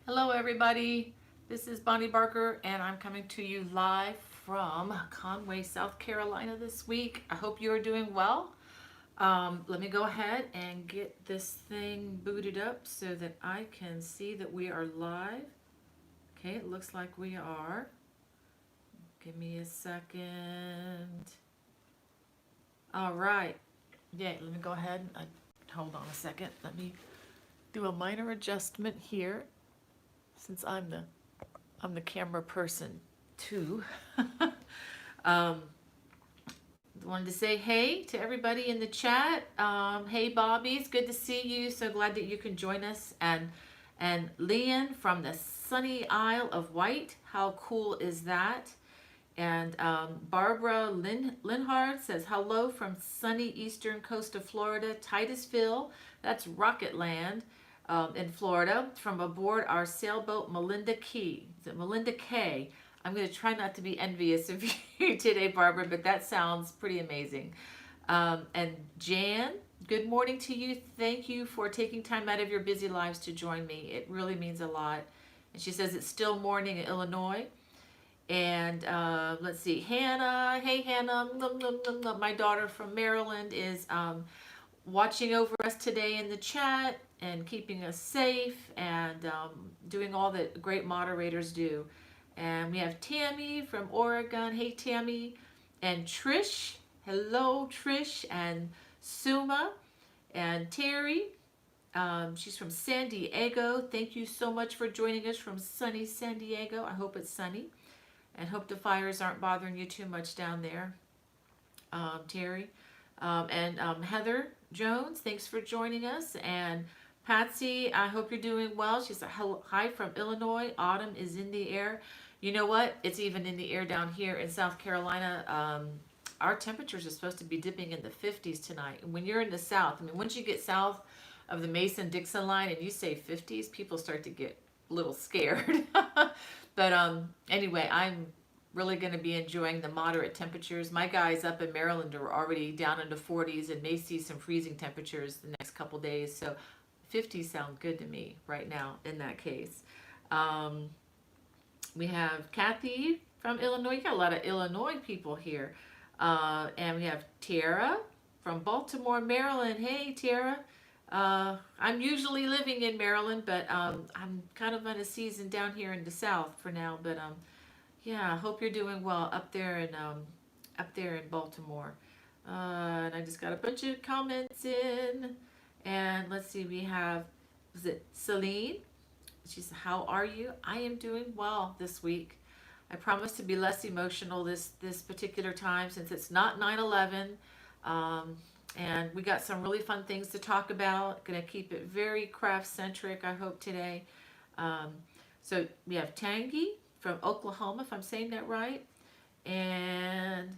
Hello everybody, this is Bonnie Barker and I'm coming to you live from Conway, South Carolina this week. I hope you are doing well. Let me go ahead and get this thing booted up so that I can see that we are live. Okay, it looks like we are. Give me a second. All right. Yeah, let me go ahead. Hold on a second. Let me do a minor adjustment here since I'm the camera person too. um, Wanted to say hey to everybody in the chat. Hey Bobby, it's good to see you. So glad that you can join us. And Leon from the sunny Isle of Wight. How cool is that? And Barbara Linhard says hello from sunny eastern coast of Florida, Titusville. That's Rocket Land in Florida, from aboard our sailboat Melinda Key. Is it Melinda K? I'm going to try not to be envious of you today, Barbara, but that sounds pretty amazing. And Jan, good morning to you. Thank you for taking time out of your busy lives to join me. It really means a lot. And she says it's still morning in Illinois. And let's see, Hannah. Hey, Hannah. My daughter from Maryland is watching over us today in the chat and keeping us safe and doing all that great moderators do. And we have Tammy from Oregon. Hey, Tammy. And Trish. Hello, Trish. And Suma. And Terry. She's from San Diego. Thank you so much for joining us from sunny San Diego. I hope it's sunny. And hope the fires aren't bothering you too much down there, Terry. And Heather Jones, thanks for joining us. And Patsy, I hope you're doing well. She's a hi from Illinois. Autumn is in the air. You know what? It's even in the air down here in South Carolina. Our temperatures are supposed to be dipping in the 50s tonight. And when you're in the South, I mean, once you get south of the Mason-Dixon line and you say 50s, people start to get a little scared. But anyway, I'm really going to be enjoying the moderate temperatures. My guys up in Maryland are already down into 40s and may see some freezing temperatures the next couple days. So 50s sound good to me right now in that case. Um, we have Kathy from Illinois. You got a lot of Illinois people here. And we have Tara from Baltimore, Maryland. Hey, Tara. I'm usually living in Maryland, but I'm kind of on a season down here in the South for now. But yeah, I hope you're doing well up there in Baltimore. And I just got a bunch of comments in, and let's see, we have, was it Celine? She said, "How are you? I am doing well this week. I promise to be less emotional this particular time since it's not 9/11." And we got some really fun things to talk about. Gonna keep it very craft centric, I hope, today. Um, so we have Tangy from Oklahoma, if I'm saying that right. And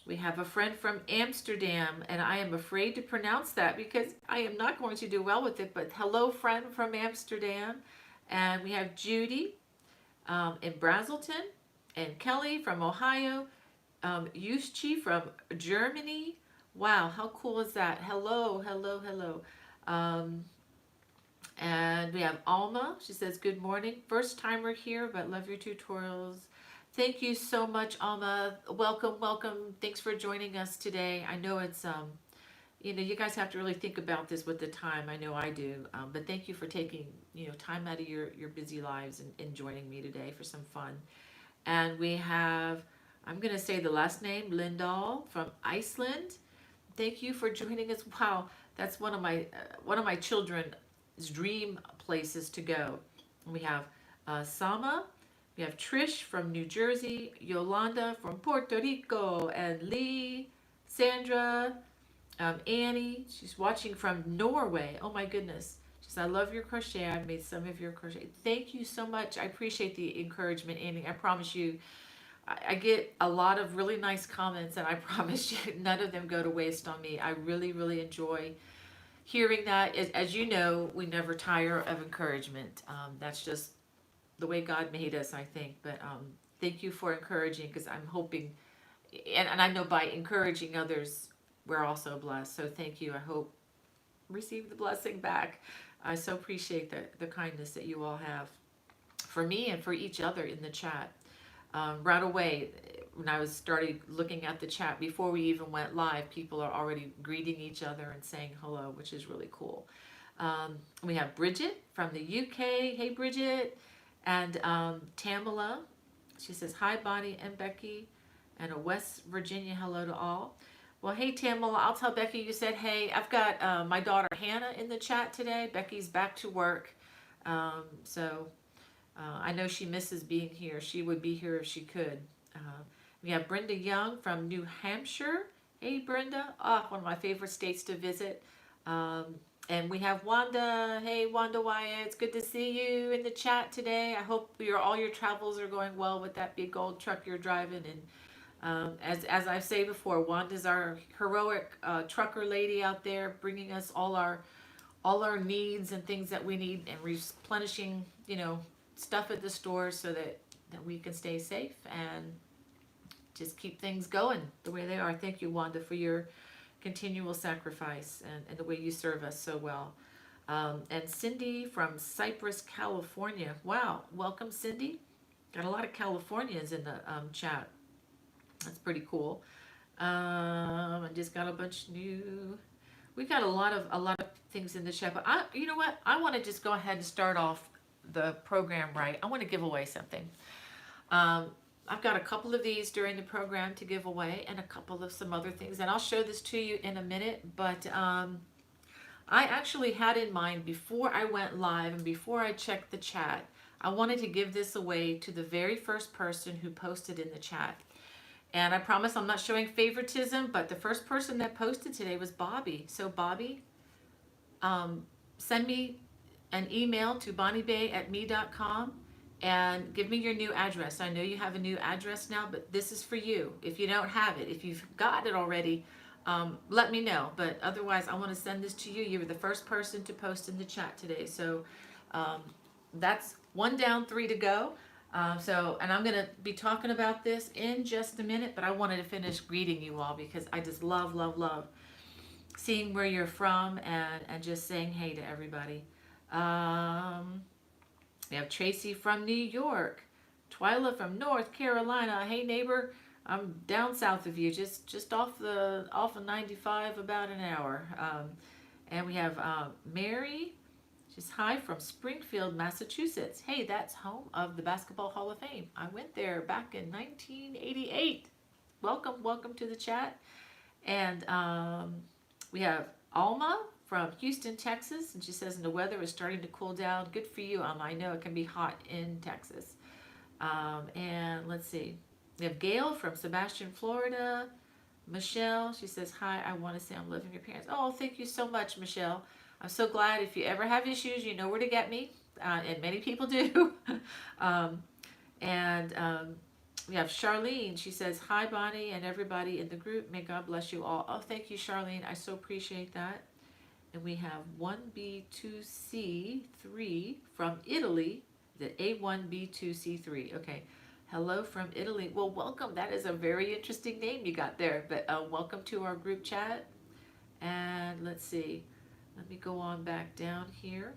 we have a friend from Amsterdam, and I am afraid to pronounce that because I am not going to do well with it, but hello, friend from Amsterdam. And we have Judy in Brazelton, and Kelly from Ohio, Yuschi from Germany. Wow, how cool is that? Hello, hello, hello. Um, and we have Alma. She says, good morning. First timer here, but love your tutorials. Thank you so much, Alma. Welcome, welcome. Thanks for joining us today. I know it's, you guys have to really think about this with the time. I know I do. But thank you for taking, time out of your busy lives and joining me today for some fun. And we have, I'm going to say the last name, Lindahl from Iceland. Thank you for joining us. Wow, that's one of my children's dream places to go. We have Sama, we have Trish from New Jersey, Yolanda from Puerto Rico, and Lee, Sandra, Annie. She's watching from Norway. Oh my goodness. She says, I love your crochet. I've made some of your crochet. Thank you so much. I appreciate the encouragement, Annie. I promise you, I get a lot of really nice comments, and I promise you none of them go to waste on me. I really, really enjoy hearing that. As you know, we never tire of encouragement. That's just the way God made us, I think. But thank you for encouraging, because I'm hoping, and I know by encouraging others, we're also blessed. So thank you. I hope receive the blessing back. I so appreciate the kindness that you all have. for me and for each other in the chat. Right away, when I was started looking at the chat before we even went live, people are already greeting each other and saying hello, which is really cool. We have Bridget from the UK. Hey, Bridget. And Tamala. She says, hi, Bonnie and Becky. And a West Virginia hello to all. Well, hey, Tamala, I'll tell Becky you said hey. I've got my daughter Hannah in the chat today. Becky's back to work. So I know she misses being here. She would be here if she could. We have Brenda Young from New Hampshire. Hey, Brenda. One of my favorite states to visit. And we have Wanda. Hey, Wanda Wyatt. It's good to see you in the chat today. I hope all your travels are going well with that big old truck you're driving. And as I say before, Wanda's our heroic trucker lady out there, bringing us all our needs and things that we need, and replenishing, stuff at the store so that we can stay safe and just keep things going the way they are. Thank you, Wanda, for your continual sacrifice and the way you serve us so well. And Cindy from Cypress, California. Wow, welcome, Cindy. Got a lot of Californians in the chat. That's pretty cool. I just got a bunch new. We got a lot of things in the chat, but you know what? I want to just go ahead and start off the program right. I want to give away something. I've got a couple of these during the program to give away, and a couple of some other things, and I'll show this to you in a minute. But I actually had in mind, before I went live and before I checked the chat, I wanted to give this away to the very first person who posted in the chat. And I promise I'm not showing favoritism, but the first person that posted today was Bobby. So Bobby, send me an email to bonniebay@me.com and give me your new address. I know you have a new address now, but this is for you. If you don't have it, if you've got it already, let me know. But otherwise, I want to send this to you. You were the first person to post in the chat today. So that's one down, 3 to go. And I'm going to be talking about this in just a minute, but I wanted to finish greeting you all because I just love seeing where you're from and just saying hey to everybody. We have Tracy from New York, Twyla from North Carolina. Hey, neighbor, I'm down south of you, just off of 95, about an hour. And we have Mary. She's hi from Springfield, Massachusetts. Hey, that's home of the Basketball Hall of Fame. I went there back in 1988. Welcome to the chat. And we have Alma from Houston, Texas, and she says, and the weather is starting to cool down. Good for you, Alma. I know it can be hot in Texas. And let's see. We have Gail from Sebastian, Florida. Michelle, she says, hi, I want to say I'm loving your parents. Oh, thank you so much, Michelle. I'm so glad. If you ever have issues, you know where to get me, and many people do. We have Charlene. She says, hi, Bonnie, and everybody in the group. May God bless you all. Oh, thank you, Charlene. I so appreciate that. And we have 1B2C3 from Italy. The A1B2C3. Okay. Hello from Italy. Well, welcome. That is a very interesting name you got there. But welcome to our group chat. And let's see. Let me go on back down here.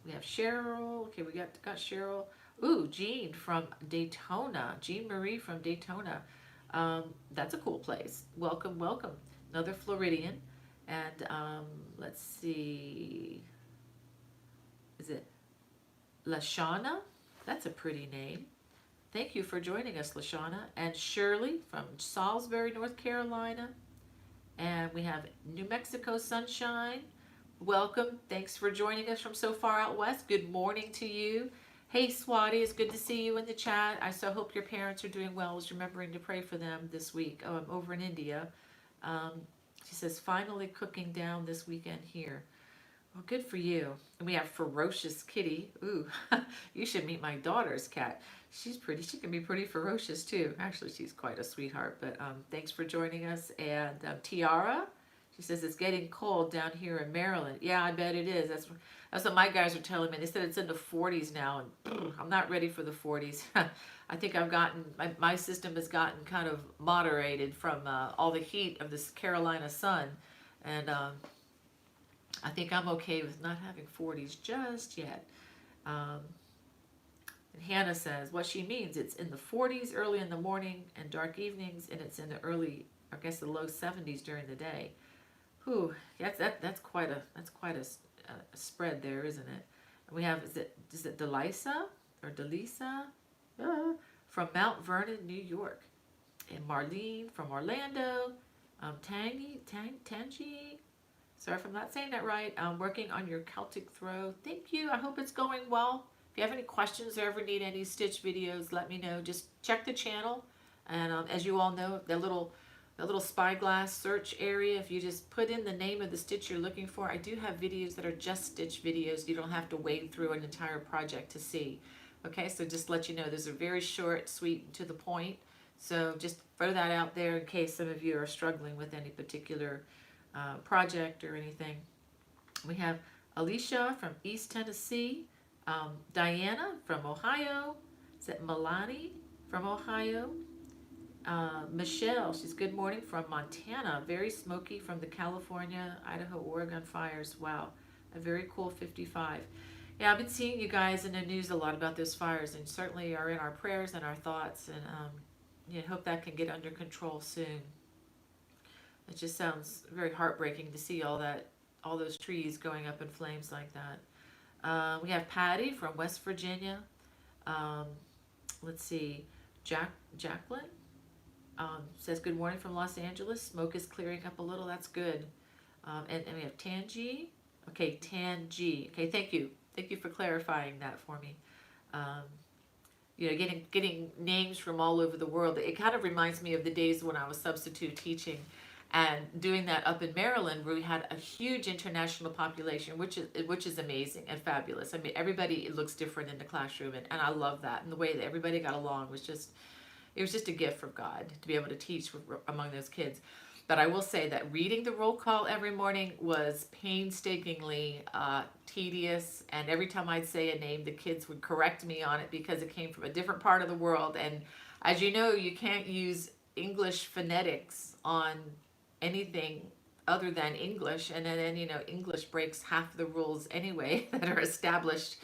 We have Cheryl. Okay, we got Cheryl. Ooh, Jean from Daytona. Jean Marie from Daytona. That's a cool place. Welcome. Another Floridian. And let's see. Is it Lashana? That's a pretty name. Thank you for joining us, Lashana. And Shirley from Salisbury, North Carolina. And we have New Mexico Sunshine. Welcome. Thanks for joining us from so far out west. Good morning to you. Hey, Swati, it's good to see you in the chat. I so hope your parents are doing well. I was remembering to pray for them this week. Oh, I'm over in India. She says, finally cooking down this weekend here. Well, good for you. And we have Ferocious Kitty. Ooh, you should meet my daughter's cat. She's pretty. She can be pretty ferocious too. Actually, she's quite a sweetheart. But thanks for joining us. And Tiara, she says it's getting cold down here in Maryland. Yeah, I bet it is. That's what my guys are telling me. They said it's in the 40s now, and I'm not ready for the 40s. I think I've gotten my system has gotten kind of moderated from all the heat of this Carolina sun, and I think I'm okay with not having 40s just yet. And Hannah says what she means, it's in the 40s early in the morning and dark evenings, and it's in the early, I guess the low 70s during the day. Whew, that's quite a spread there, isn't it? And we have, is it Delisa or Delisa from Mount Vernon, New York, and Marlene from Orlando, Tangi. Sorry if I'm not saying that right. Working on your Celtic throw. Thank you. I hope it's going well. If you have any questions or ever need any stitch videos, let me know. Just check the channel, and as you all know, the little spyglass search area, if you just put in the name of the stitch you're looking for, I do have videos that are just stitch videos. You don't have to wade through an entire project to see. Okay, so just let you know, those are very short, sweet, to the point. So just throw that out there in case some of you are struggling with any particular project or anything. We have Alicia from East Tennessee, Diana from Ohio, is it Milani from Ohio? Michelle, she's good morning from Montana, very smoky from the California, Idaho, Oregon fires. Wow, a very cool 55. Yeah, I've been seeing you guys in the news a lot about those fires, and certainly are in our prayers and our thoughts, and hope that can get under control soon. It just sounds very heartbreaking to see all those trees going up in flames like that. We have Patty from West Virginia. Um, let's see, Jacqueline says good morning from Los Angeles. Smoke is clearing up a little. That's good. And we have Tangi. Okay, Tangi. Okay, thank you. Thank you for clarifying that for me. Getting names from all over the world. It kind of reminds me of the days when I was substitute teaching and doing that up in Maryland, where we had a huge international population, which is amazing and fabulous. I mean, everybody looks different in the classroom, and I love that. And the way that everybody got along was just a gift from God to be able to teach among those kids. But I will say that reading the roll call every morning was painstakingly tedious. And every time I'd say a name, the kids would correct me on it because it came from a different part of the world. And as you know, you can't use English phonetics on anything other than English. And then, English breaks half the rules anyway that are established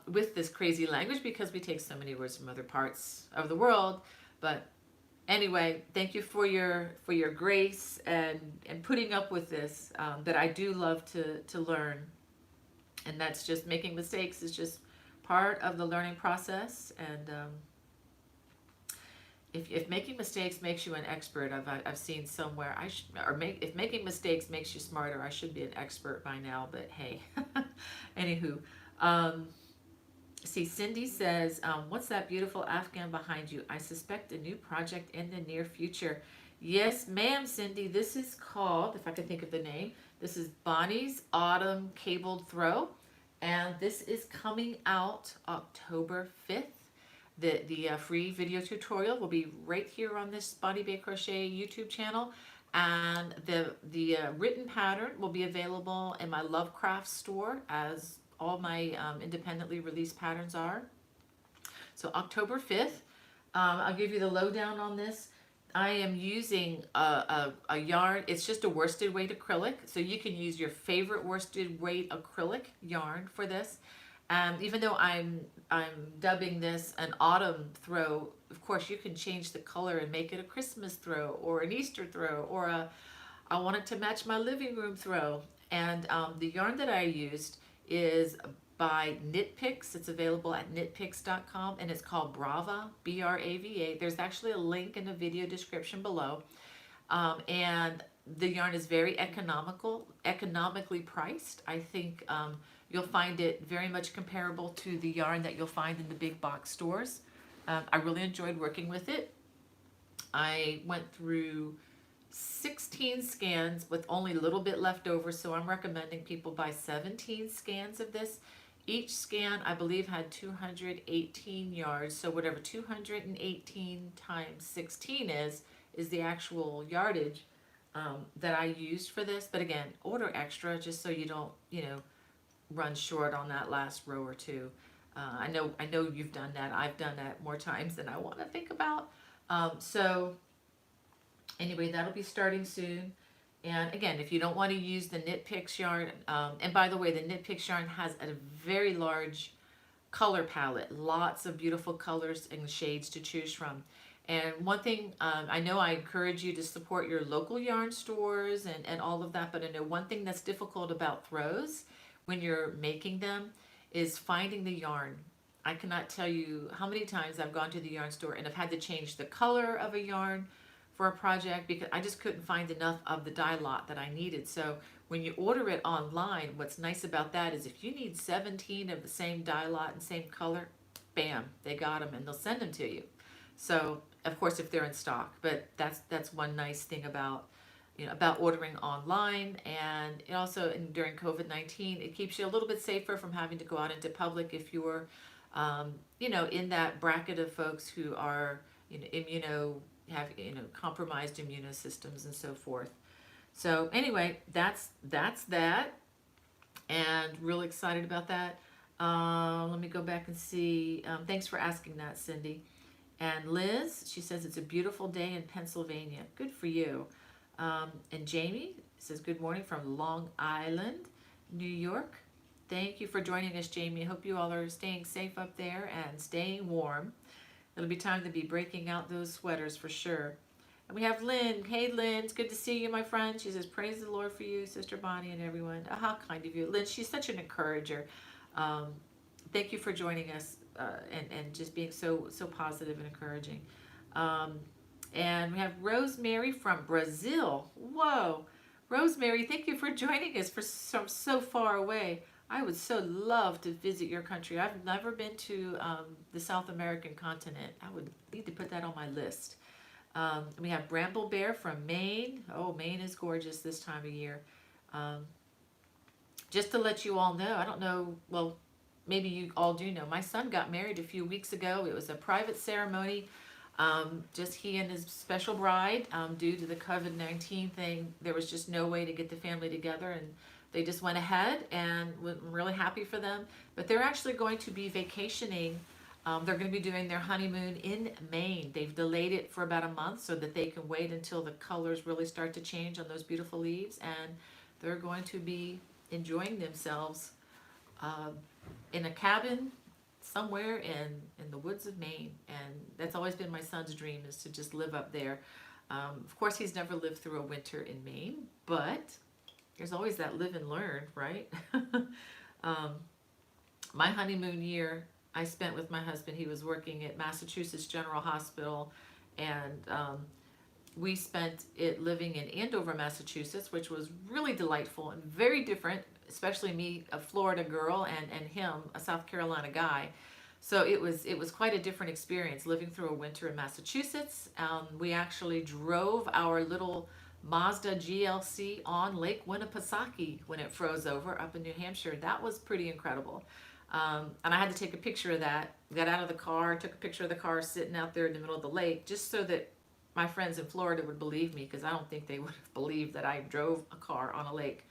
with this crazy language, because we take so many words from other parts of the world. But anyway, thank you for your grace and putting up with this. That I do love to learn, and that's just making mistakes is just part of the learning process. And if making mistakes makes you an expert, I've seen somewhere if making mistakes makes you smarter, I should be an expert by now. But hey, anywho. See, Cindy says, what's that beautiful Afghan behind you? I suspect a new project in the near future. Yes, ma'am, Cindy. This is called, if I can think of the name, this is Bonnie's Autumn Cabled Throw. And this is coming out October 5th. The free video tutorial will be right here on this Bonnie Bay Crochet YouTube channel. And the written pattern will be available in my Lovecraft store, as all my independently released patterns are. So October 5th, I'll give you the lowdown on this. I am using a yarn. It's just a worsted weight acrylic. So you can use your favorite worsted weight acrylic yarn for this. Even though I'm dubbing this an autumn throw, of course you can change the color and make it a Christmas throw or an Easter throw, or I want it to match my living room throw. And the yarn that I used is by Knit Picks. It's available at knitpicks.com, and it's called Brava, B-R-A-V-A. There's actually a link in the video description below. And the yarn is very economically priced. I think you'll find it very much comparable to the yarn that you'll find in the big box stores. I really enjoyed working with it. I went through 16 scans with only a little bit left over, so I'm recommending people buy 17 scans of this. Each scan, I believe, had 218 yards, so whatever 218 times 16 is the actual yardage that I used for this. But again, order extra just so you don't, run short on that last row or two. I know you've done that. I've done that more times than I want to think about. So anyway, that'll be starting soon. And again, if you don't want to use the Knit Picks yarn, and by the way, the Knit Picks yarn has a very large color palette. Lots of beautiful colors and shades to choose from. And one thing, I know I encourage you to support your local yarn stores and all of that, but I know one thing that's difficult about throws when you're making them is finding the yarn. I cannot tell you how many times I've gone to the yarn store and I've had to change the color of a yarn for a project because I just couldn't find enough of the dye lot that I needed. So when you order it online, what's nice about that is if you need 17 of the same dye lot and same color, bam, they got them and they'll send them to you. So of course if they're in stock, but that's one nice thing about about ordering online. And it also, during COVID-19, it keeps you a little bit safer from having to go out into public if you're in that bracket of folks who are have compromised immunosystems and so forth. So anyway, that's that, and really excited about that. Let me go back and see. Thanks for asking that, Cindy. And Liz, she says it's a beautiful day in Pennsylvania. Good for you. And Jamie says good morning from Long Island, New York. Thank you for joining us, Jamie. I hope you all are staying safe up there and staying warm. It'll be time to be breaking out those sweaters for sure. And we have Lynn. Hey, Lynn, it's good to see you, my friend. She says, praise the Lord for you, Sister Bonnie and everyone. Oh, how kind of you. Lynn, she's such an encourager. Thank you for joining us and just being so positive and encouraging. And we have Rosemary from Brazil. Whoa. Rosemary, thank you for joining us from so far away. I would so love to visit your country. I've never been to the South American continent. I would need to put that on my list. We have Bramble Bear from Maine. Oh, Maine is gorgeous this time of year. Just to let you all know, I don't know, well, maybe you all do know, my son got married a few weeks ago. It was a private ceremony. Just he and his special bride. Due to the COVID-19 thing, there was just no way to get the family together, and they just went ahead, and we're really happy for them. But they're actually going to be vacationing. They're going to be doing their honeymoon in Maine. They've delayed it for about a month so that they can wait until the colors really start to change on those beautiful leaves, and they're going to be enjoying themselves in a cabin somewhere in the woods of Maine. And that's always been my son's dream, is to just live up there. Of course, he's never lived through a winter in Maine, but there's always that live and learn, right? My honeymoon year I spent with my husband. He was working at Massachusetts General Hospital, and we spent it living in Andover, Massachusetts, which was really delightful and very different, especially me, a Florida girl, and him, a South Carolina guy. So it was quite a different experience living through a winter in Massachusetts. We actually drove our little Mazda GLC on Lake Winnipesaukee when it froze over up in New Hampshire. That was pretty incredible. And I had to take a picture of that. Got out of the car, took a picture of the car sitting out there in the middle of the lake, just so that my friends in Florida would believe me, because I don't think they would have believed that I drove a car on a lake.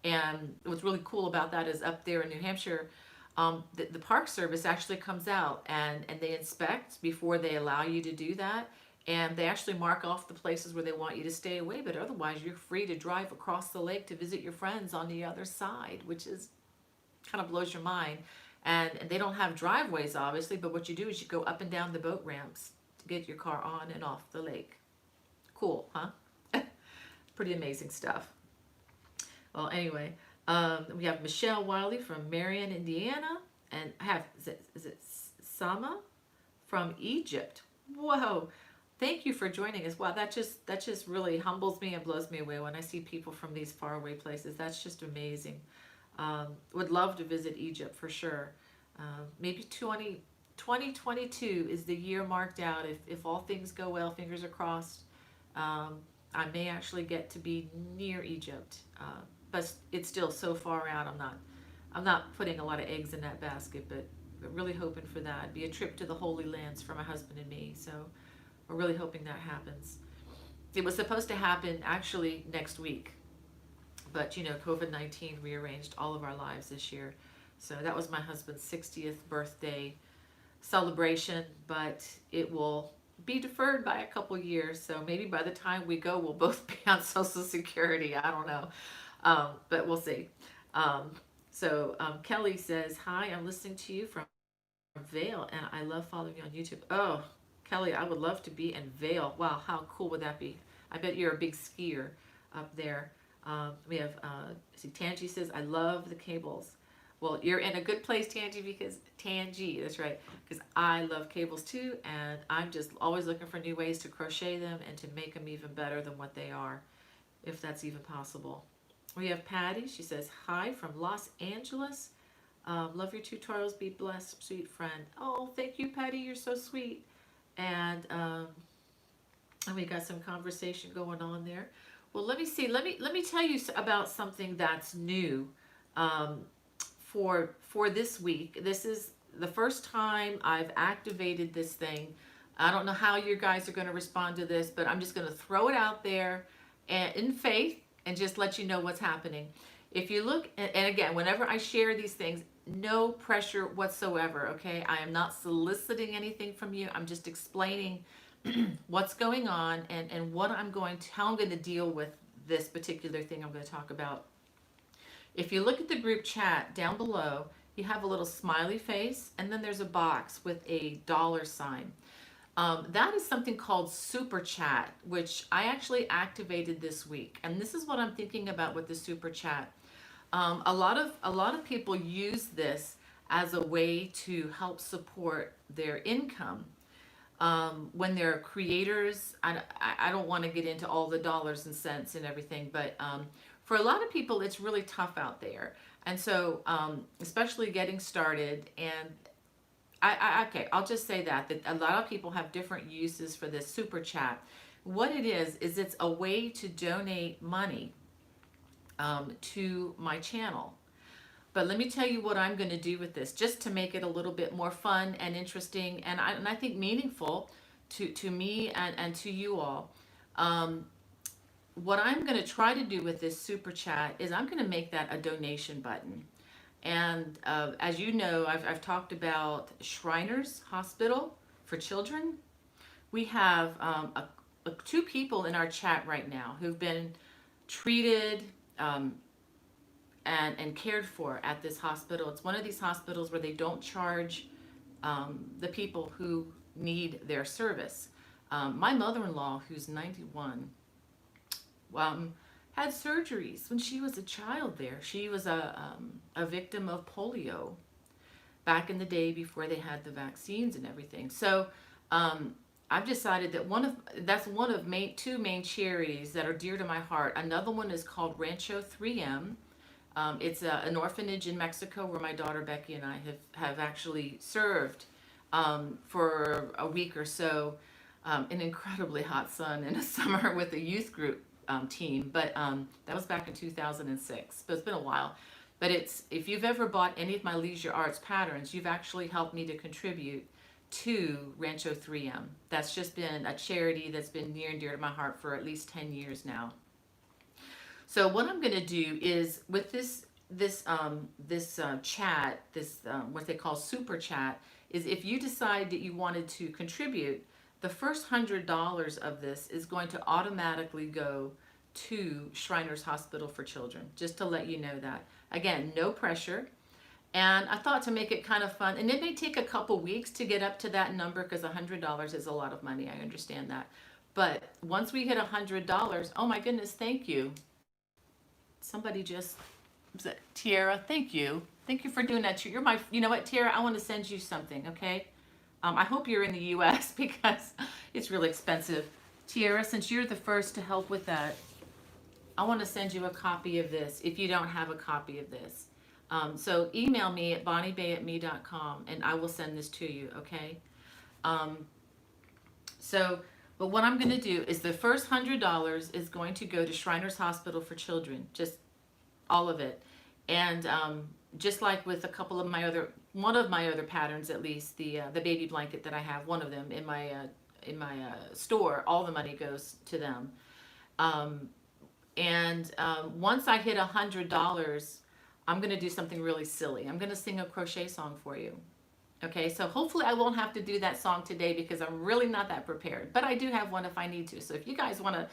And what's really cool about that is up there in New Hampshire, the Park Service actually comes out and they inspect before they allow you to do that. And they actually mark off the places where they want you to stay away, but otherwise you're free to drive across the lake to visit your friends on the other side, which is kind of blows your mind. And they don't have driveways, obviously, but what you do is you go up and down the boat ramps to get your car on and off the lake. Cool, huh? Pretty amazing stuff. Well, anyway, we have Michelle Wiley from Marion, Indiana, and I have, is it Sama from Egypt. Whoa. Thank you for joining us. Wow, that just really humbles me and blows me away when I see people from these faraway places. That's just amazing. Would love to visit Egypt for sure. Maybe 2022 is the year marked out. If all things go well, fingers are crossed, I may actually get to be near Egypt. But it's still so far out. I'm not putting a lot of eggs in that basket, but really hoping for that. It'd be a trip to the Holy Lands for my husband and me. So we're really hoping that happens. It was supposed to happen actually next week, but COVID-19 rearranged all of our lives this year. So that was my husband's 60th birthday celebration, but it will be deferred by a couple years. So maybe by the time we go, we'll both be on Social Security. I don't know, but we'll see. Kelly says, hi, I'm listening to you from Vail, and I love following you on YouTube. Oh, Kelly, I would love to be in Vail. Wow, how cool would that be? I bet you're a big skier up there. We have, see, Tangi says, I love the cables. Well, you're in a good place, Tangi, because Tangi, that's right, because I love cables too, and I'm just always looking for new ways to crochet them and to make them even better than what they are, if that's even possible. We have Patty. She says, hi from Los Angeles. Love your tutorials. Be blessed, sweet friend. Oh, thank you, Patty. You're so sweet. And we got some conversation going on there. Well, let me see. Let me tell you about something that's new for this week. This is the first time I've activated this thing. I don't know how you guys are going to respond to this, but I'm just going to throw it out there and in faith and just let you know what's happening. If you look, and again, whenever I share these things, no pressure whatsoever, okay? I am not soliciting anything from you. I'm just explaining what's going on and what I'm going to, how I'm going to deal with this particular thing I'm going to talk about. If you look at the group chat down below, you have a little smiley face, and then there's a box with a $sign. That is something called Super Chat, which I actually activated this week. And this is what I'm thinking about with the Super Chat. A lot of people use this as a way to help support their income. When they're creators, I don't want to get into all the dollars and cents and everything, but for a lot of people, it's really tough out there. And so, especially getting started, and okay, I'll just say that a lot of people have different uses for this Super Chat. What it is it's a way to donate money to my channel. But let me tell you what I'm going to do with this, just to make it a little bit more fun and interesting, and I think meaningful to me and to you all. What I'm going to try to do with this Super Chat is I'm going to make that a donation button. And as you know, I've talked about Shriners Hospital for Children. We have two people in our chat right now who've been treated and cared for at this hospital. It's one of these hospitals where they don't charge the people who need their service. My mother-in-law, who's 91, had surgeries when she was a child there. She was a victim of polio back in the day before they had the vaccines and everything. So I've decided that that's one of two main charities that are dear to my heart. Another one is called Rancho 3M. It's an orphanage in Mexico where my daughter Becky and I have actually served for a week or so, an incredibly hot sun in a summer with a youth group team. But that was back in 2006, but it's been a while. But if you've ever bought any of my Leisure Arts patterns, you've actually helped me to contribute to Rancho 3M. That's just been a charity that's been near and dear to my heart for at least 10 years now. So what I'm going to do is with this chat, what they call Super Chat, is if you decide that you wanted to contribute, the first $100 of this is going to automatically go to Shriners Hospital for Children, just to let you know that. Again, no pressure. And I thought to make it kind of fun, and it may take a couple weeks to get up to that number because $100 is a lot of money. I understand that. But once we hit $100, oh my goodness, thank you. Somebody just said, Tiara, thank you. Thank you for doing that. You're my, you know what, Tiara, I want to send you something, okay? I hope you're in the U.S. because it's really expensive. Tiara, since you're the first to help with that, I want to send you a copy of this if you don't have a copy of this. So email me at bonniebay@me.com and I will send this to you, okay? But what I'm going to do is the first $100 is going to go to Shriners Hospital for Children, just all of it. And just like with a couple of one of my other patterns, at least the baby blanket that I have, one of them in my store, all the money goes to them. Once I hit $100, I'm going to do something really silly. I'm going to sing a crochet song for you. Okay, so hopefully I won't have to do that song today because I'm really not that prepared. But I do have one if I need to. So if you guys want to,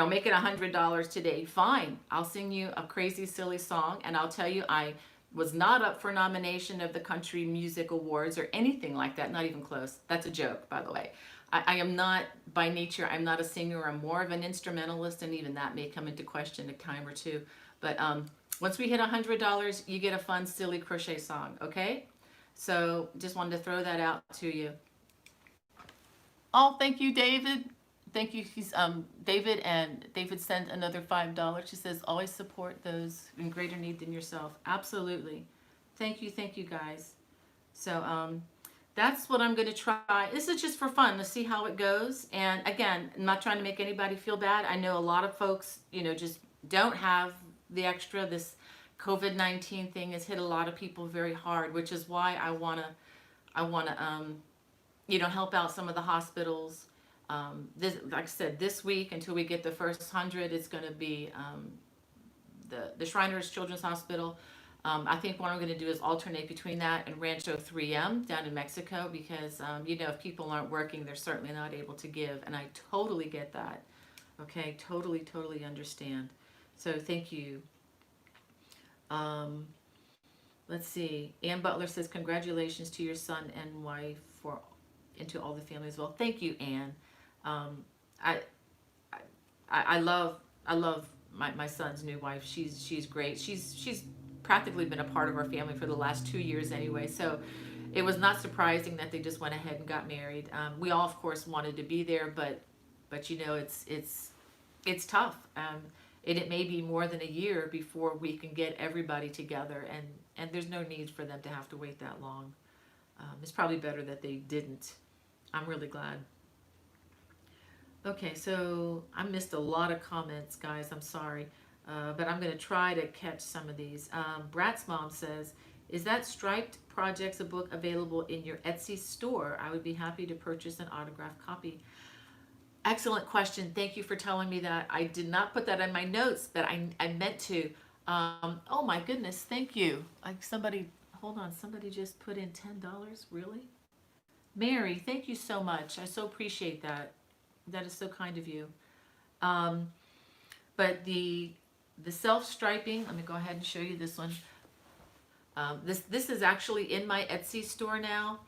make it $100 today, fine. I'll sing you a crazy, silly song. And I'll tell you, was not up for nomination of the Country Music Awards or anything like that. Not even close. That's a joke, by the way. I am not, by nature, I'm not a singer. I'm more of an instrumentalist, and even that may come into question a time or two. But once we hit $100, you get a fun, silly crochet song, okay? So just wanted to throw that out to you. Oh, thank you, David. Thank you. He's David, and David sent another $5. She says, always support those in greater need than yourself. Absolutely. Thank you guys. So that's what I'm going to try. This is just for fun. Let's see how it goes. And again, I'm not trying to make anybody feel bad. I know a lot of folks, you know, just don't have the extra. This COVID-19 thing has hit a lot of people very hard, which is why I want to, you know, help out some of the hospitals. This, like I said, this week until we get the first 100, it's going to be the Shriners Children's Hospital. I think what I'm going to do is alternate between that and Rancho 3M down in Mexico, because you know, if people aren't working, they're certainly not able to give, and I totally get that. Okay, totally understand. So thank you. Let's see. Ann Butler says, congratulations to your son and wife and to all the family as well. Thank you, Ann. I love my son's new wife. She's great. She's practically been a part of our family for the last 2 years anyway. So it was not surprising that they just went ahead and got married. We all, of course, wanted to be there, but you know, it's tough. It may be more than a year before we can get everybody together, and there's no need for them to have to wait that long. It's probably better that they didn't. I'm really glad. Okay, so I missed a lot of comments, guys. I'm sorry. But I'm going to try to catch some of these. Brat's mom says, is that Striped Projects a book available in your Etsy store? I would be happy to purchase an autographed copy. Excellent question. Thank you for telling me that. I did not put that in my notes, but I meant to. Oh my goodness, thank you. Like somebody, hold on, somebody just put in $10. Really? Mary, thank you so much. I so appreciate that. That is so kind of you. But the self-striping, let me go ahead and show you this one. This is actually in my Etsy store now.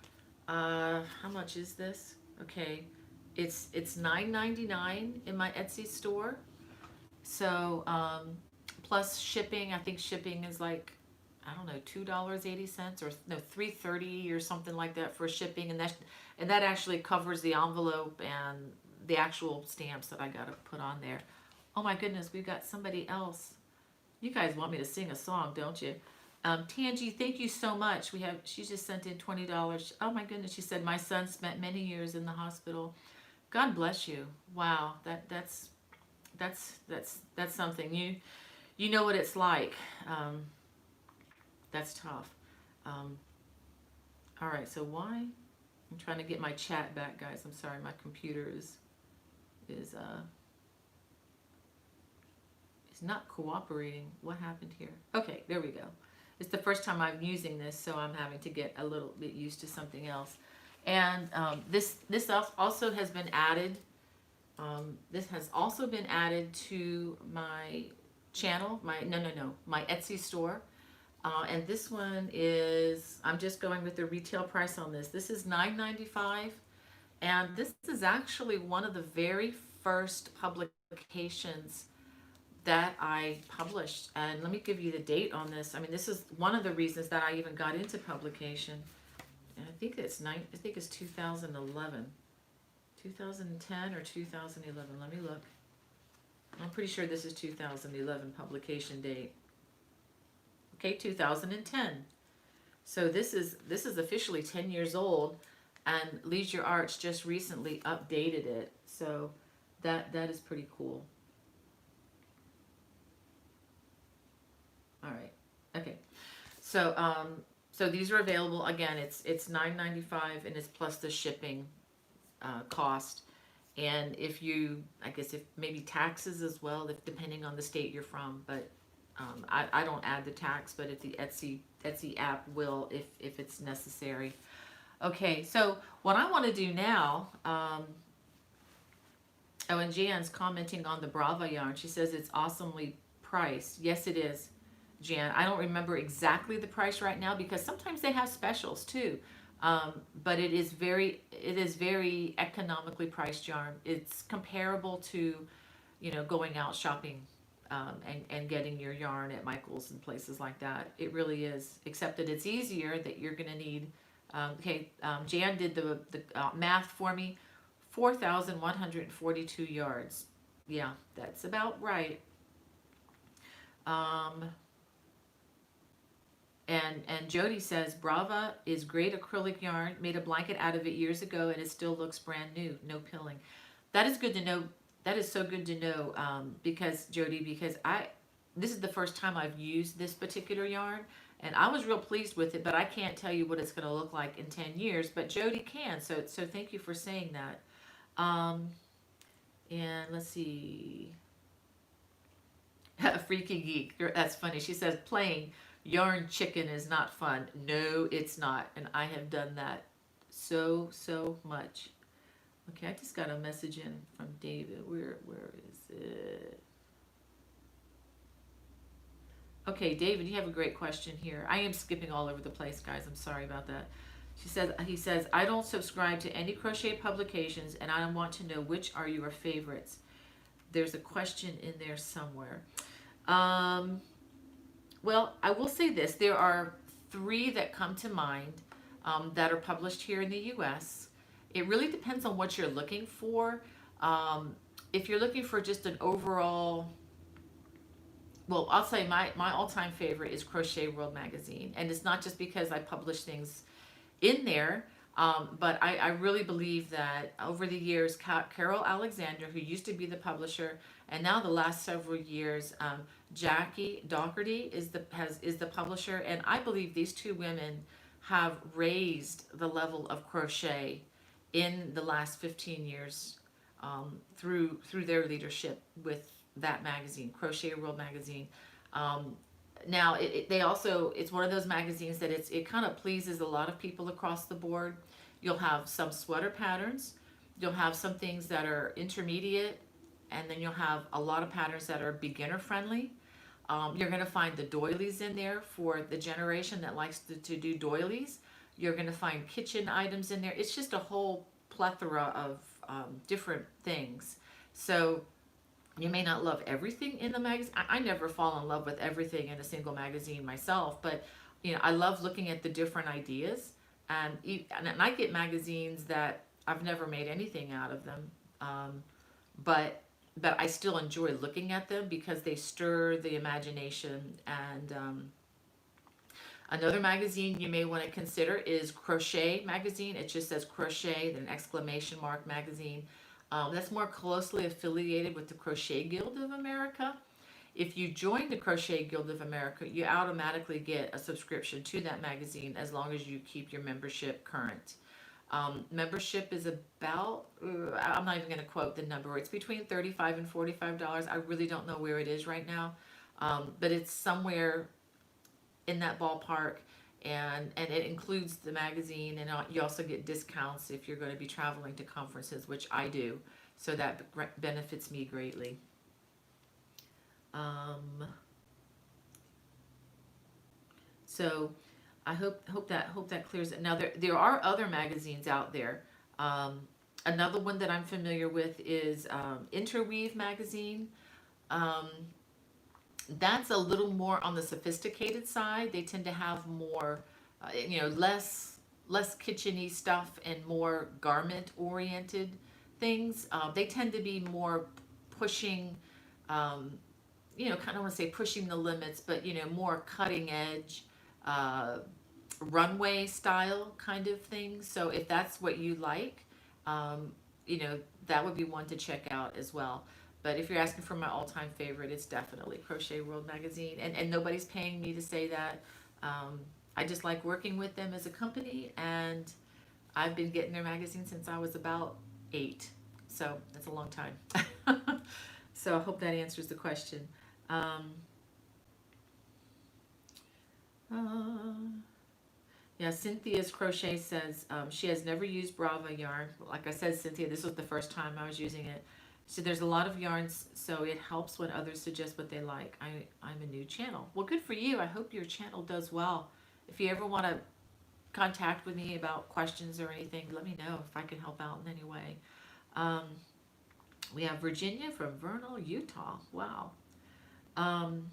How much is this? Okay, it's $9.99 in my Etsy store. So plus shipping, I think shipping is like, I don't know, $2.80 or no, $3.30 or something like that for shipping, and that actually covers the envelope and the actual stamps that I got to put on there. Oh my goodness, we've got somebody else. You guys want me to sing a song, don't you? Tangi, thank you so much. She just sent in $20. Oh my goodness, she said, my son spent many years in the hospital. God bless you. Wow, that's something. You know what it's like. That's tough. All right, so why? I'm trying to get my chat back, guys. I'm sorry, my computer is not cooperating. What happened here? Okay, there we go. It's the first time I'm using this, so I'm having to get a little bit used to something else. And this also has been added. This has also been added to my channel, my Etsy store. And this one is, I'm just going with the retail price on this. This is $9.95. And this is actually one of the very first publications that I published. And let me give you the date on this. I mean, this is one of the reasons that I even got into publication. And I think it's 2011. 2010 or 2011. Let me look. I'm pretty sure this is 2011 publication date. Okay, 2010. So this is officially 10 years old, and Leisure Arts just recently updated it. So that is pretty cool. All right. Okay. So so these are available. Again, it's $9.95, and it's plus the shipping cost. And if I guess if maybe taxes as well, if depending on the state you're from, but I don't add the tax, but if the Etsy app will, if it's necessary. Okay, so what I want to do now, and Jan's commenting on the Brava yarn. She says it's awesomely priced. Yes, it is. Jan. I don't remember exactly the price right now because sometimes they have specials too. But it is very economically priced yarn. It's comparable to, you know, going out shopping and getting your yarn at Michael's and places like that. It really is, except that it's easier that you're going to need. Jan did the math for me, 4,142 yards. Yeah, that's about right. Um, and Jody says Brava is great acrylic yarn. Made a blanket out of it years ago, and it still looks brand new. No pilling. That is good to know. That is so good to know, because Jody, because this is the first time I've used this particular yarn, and I was real pleased with it. But I can't tell you what it's going to look like in 10 years. But Jody can. So thank you for saying that. Um, and let's see. A freaky geek. That's funny. She says playing yarn chicken is not fun. No, it's not. And I have done that so much. Okay, I just got a message in from David. Where is it? Okay, David, you have a great question here. I am skipping all over the place, guys. I'm sorry about that. He says, I don't subscribe to any crochet publications and I want to know which are your favorites. There's a question in there somewhere. Well, I will say this. There are three that come to mind that are published here in the US. It really depends on what you're looking for. If you're looking for just an overall, well, I'll say my all-time favorite is Crochet World Magazine. And it's not just because I publish things in there, but I really believe that over the years, Carol Alexander, who used to be the publisher, and now the last several years, Jackie Doherty is the publisher, and I believe these two women have raised the level of crochet in the last 15 years, through their leadership with that magazine, Crochet World Magazine. Now they also, it's one of those magazines that it kind of pleases a lot of people across the board. You'll have some sweater patterns, you'll have some things that are intermediate, and then you'll have a lot of patterns that are beginner friendly. You're going to find the doilies in there for the generation that likes to do doilies. You're going to find kitchen items in there. It's just a whole plethora of different things. So you may not love everything in the magazine. I never fall in love with everything in a single magazine myself, but you know, I love looking at the different ideas. And I get magazines that I've never made anything out of them, but I still enjoy looking at them because they stir the imagination. And another magazine you may want to consider is Crochet Magazine. It just says Crochet, then exclamation mark magazine. That's more closely affiliated with the Crochet Guild of America. If you join the Crochet Guild of America, you automatically get a subscription to that magazine as long as you keep your membership current. Membership is about, I'm not even going to quote the number, it's between $35 and $45. I really don't know where it is right now, but it's somewhere in that ballpark. And it includes the magazine, and you also get discounts if you're going to be traveling to conferences, which I do, so that benefits me greatly. So I hope that clears it. Now there are other magazines out there. Another one that I'm familiar with is Interweave Magazine. That's a little more on the sophisticated side. They tend to have more, less kitcheny stuff and more garment oriented things. They tend to be more pushing, kind of want to say pushing the limits, but more cutting edge, runway style kind of thing. So if that's what you like, that would be one to check out as well. But if you're asking for my all-time favorite, it's definitely Crochet World Magazine. And nobody's paying me to say that. I just like working with them as a company, and I've been getting their magazine since I was about 8. So that's a long time. So I hope that answers the question. Yeah, Cynthia's Crochet says she has never used Brava yarn. Like I said, Cynthia, this was the first time I was using it. So there's a lot of yarns, so it helps when others suggest what they like. I'm a new channel. Well, good for you. I hope your channel does well. If you ever want to contact with me about questions or anything, let me know if I can help out in any way. Um, we have Virginia from Vernal, Utah. Wow. Um,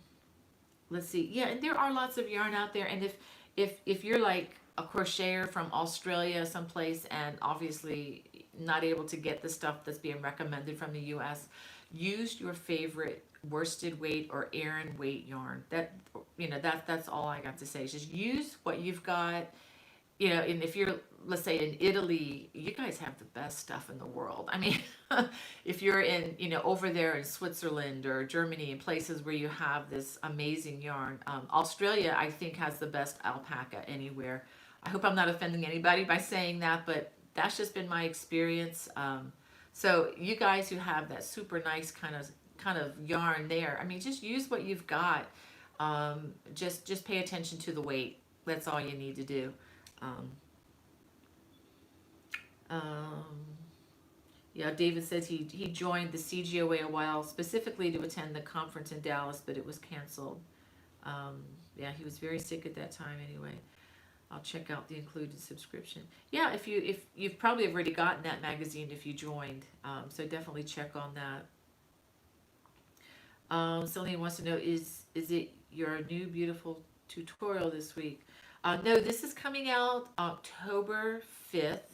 let's see. Yeah, and there are lots of yarn out there. And if you're like a crocheter from Australia someplace and obviously not able to get the stuff that's being recommended from the US, use your favorite worsted weight or Aran weight yarn. That's all I got to say. Is just use what you've got. And if you're, let's say, in Italy, you guys have the best stuff in the world. I mean, if you're in, over there in Switzerland or Germany and places where you have this amazing yarn, Australia, I think, has the best alpaca anywhere. I hope I'm not offending anybody by saying that, but that's just been my experience. So you guys who have that super nice kind of yarn there, I mean, just use what you've got. Just pay attention to the weight. That's all you need to do. Um, um, yeah, David says he joined the CGOA a while specifically to attend the conference in Dallas, but it was canceled. Yeah, he was very sick at that time anyway. I'll check out the included subscription. Yeah, if you've probably already gotten that magazine if you joined, so definitely check on that. Celine wants to know, is it your new beautiful tutorial this week? No, this is coming out October 5th.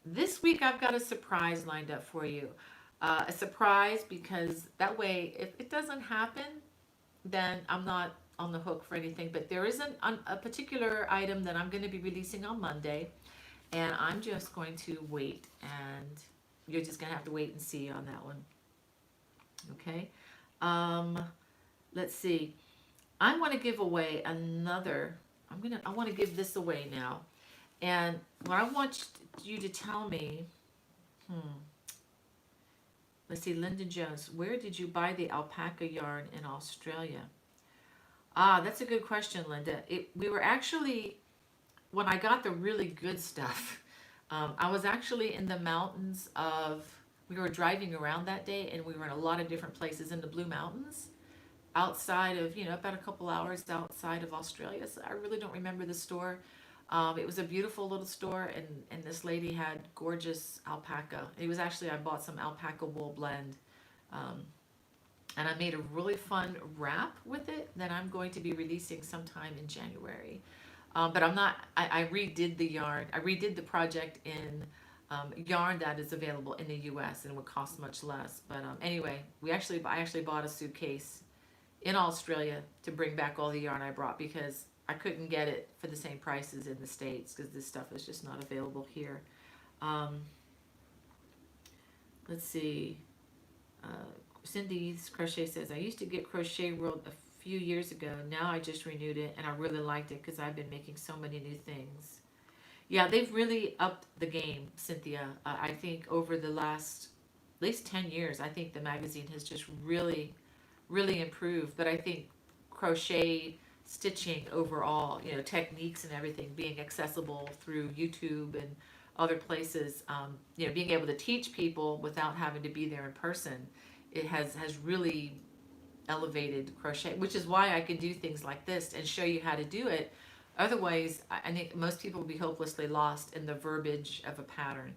This week I've got a surprise lined up for you. A surprise because that way, if it doesn't happen, then I'm not on the hook for anything. But there is a particular item that I'm going to be releasing on Monday, and I'm just going to wait, and you're just going to have to wait and see on that one. Okay. Let's see. I want to give away another. I want to give this away now, and what I want you to tell me. Let's see, Lyndon Jones. Where did you buy the alpaca yarn in Australia? That's a good question, Linda. We were actually, when I got the really good stuff, I was actually in the mountains of. We were driving around that day, and we were in a lot of different places in the Blue Mountains, outside of, about a couple hours outside of Australia. So I really don't remember the store. It was a beautiful little store, and this lady had gorgeous alpaca. It was actually, I bought some alpaca wool blend, and I made a really fun wrap with it that I'm going to be releasing sometime in January. But I redid the yarn. I redid the project in yarn that is available in the US and would cost much less. But anyway, I actually bought a suitcase in Australia to bring back all the yarn I brought because I couldn't get it for the same prices in the States because this stuff is just not available here. Let's see. Cindy's Crochet says, I used to get Crochet World a few years ago. Now I just renewed it and I really liked it because I've been making so many new things. Yeah, they've really upped the game, Cynthia. I think over the last at least 10 years, I think the magazine has just really improved. But I think crochet stitching overall, techniques and everything being accessible through YouTube and other places, being able to teach people without having to be there in person, it has really elevated crochet, which is why I can do things like this and show you how to do it. Otherwise, I think most people will be hopelessly lost in the verbiage of a pattern.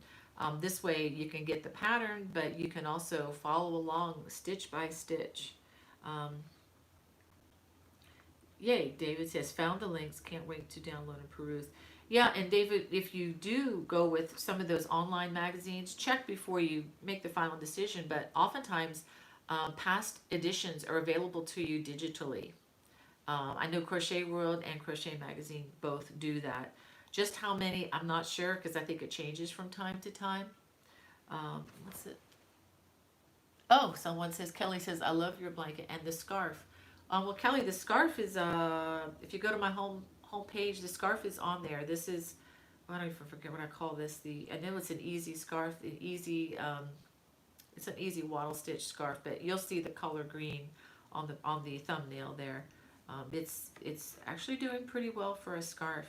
This way you can get the pattern, but you can also follow along stitch by stitch. Yay, David says, found the links, can't wait to download and peruse. Yeah, and David, if you do go with some of those online magazines, check before you make the final decision, but oftentimes past editions are available to you digitally. I know Crochet World and Crochet Magazine both do that. Just how many, I'm not sure, because I think it changes from time to time. What's it? Oh, someone says, Kelly says, I love your blanket and the scarf. Well, Kelly, the scarf is, if you go to my home page, the scarf is on there. This is, I don't even forget what I call this. I know it's an easy scarf, it's an easy wattle stitch scarf, but you'll see the color green on the thumbnail there. It's actually doing pretty well for a scarf.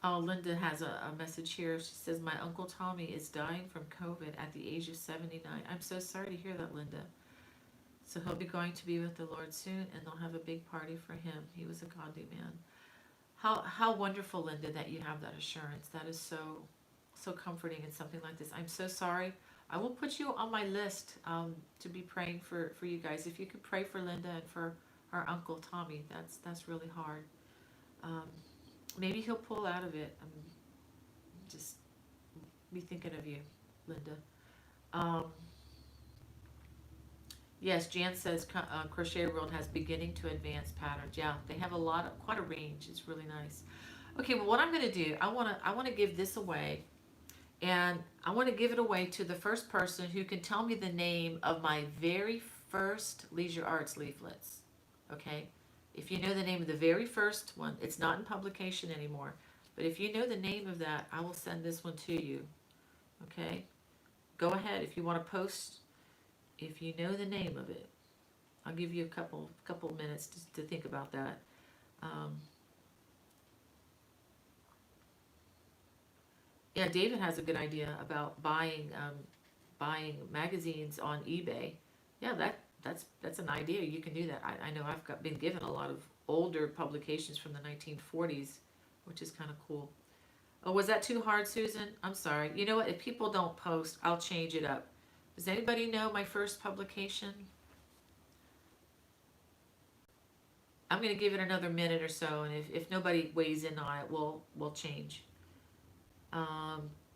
Oh, Linda has a message here. She says, my Uncle Tommy is dying from COVID at the age of 79. I'm so sorry to hear that, Linda. So he'll be going to be with the Lord soon, and they'll have a big party for him. He was a godly man. How wonderful, Linda, that you have that assurance. That is so comforting in something like this. I'm so sorry. I will put you on my list to be praying for you guys. If you could pray for Linda and for our Uncle Tommy, that's really hard. Um, Maybe he'll pull out of it. I'm just be thinking of you, Linda. Um, yes, Jan says Crochet World has beginning to advanced patterns. Yeah, they have quite a range. It's really nice. Okay, well, what I'm going to do, I want to give this away, and I want to give it away to the first person who can tell me the name of my very first Leisure Arts leaflets. Okay, if you know the name of the very first one, it's not in publication anymore. But if you know the name of that, I will send this one to you. Okay, go ahead if you want to post. If you know the name of it, I'll give you a couple minutes to think about that. Um, Yeah, David has a good idea about buying magazines on eBay. Yeah, that's an idea. You can do that. I know been given a lot of older publications from the 1940s, which is kind of cool. Oh, was that too hard, Susan? I'm sorry. You know what? If people don't post, I'll change it up. Does anybody know my first publication? I'm going to give it another minute or so, and if nobody weighs in on it, we'll change.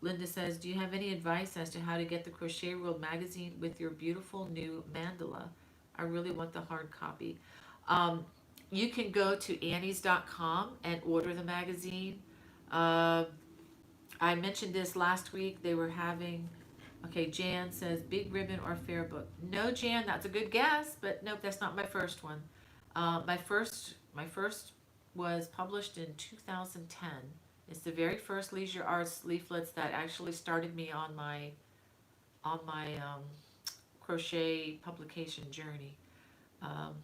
Linda says, do you have any advice as to how to get the Crochet World magazine with your beautiful new mandala? I really want the hard copy. Um, you can go to annies.com and order the magazine. Uh, I mentioned this last week. They were having, okay, Jan says, big ribbon or fair book. No, Jan, that's a good guess, but nope, that's not my first one. My first was published in 2010. It's the very first Leisure Arts leaflets that actually started me on my crochet publication journey. Um,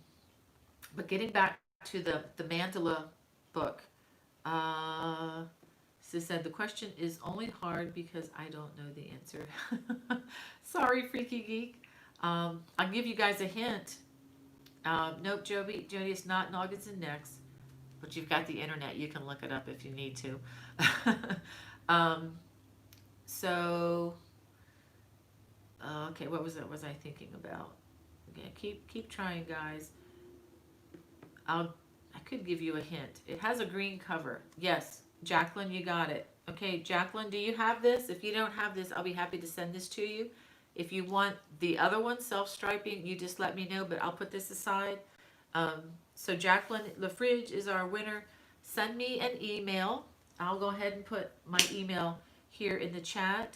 but getting back to the mandala book, uh, Sis said the question is only hard because I don't know the answer. Sorry, Freaky Geek. I'll give you guys a hint. Nope, Jody, it's not noggins and necks, but you've got the internet. You can look it up if you need to. um, so, okay, what was I thinking about? Okay, keep trying, guys. I could give you a hint. It has a green cover. Yes, Jacqueline, you got it. Okay, Jacqueline, do you have this? If you don't have this, I'll be happy to send this to you. If you want the other one, self-striping, you just let me know, but I'll put this aside. Um, so Jacqueline LaFridge is our winner. Send me an email. I'll go ahead and put my email here in the chat.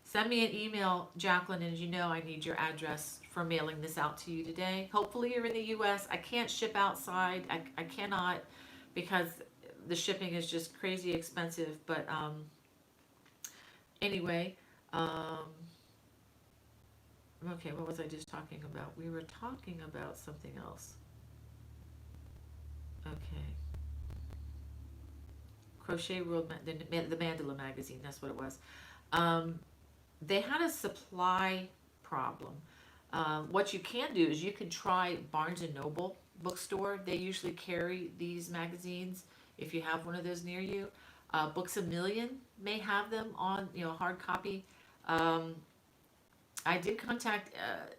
Send me an email, Jacqueline, and as you know, I need your address for mailing this out to you today. Hopefully you're in the U.S. I can't ship outside. I cannot because the shipping is just crazy expensive. But anyway, okay, what was I just talking about? We were talking about something else. Okay. Crochet World, the Mandala magazine, that's what it was. Um, they had a supply problem. What you can do is you can try Barnes and Noble bookstore. They usually carry these magazines if you have one of those near you. Books A Million may have them on, hard copy. Um, I did contact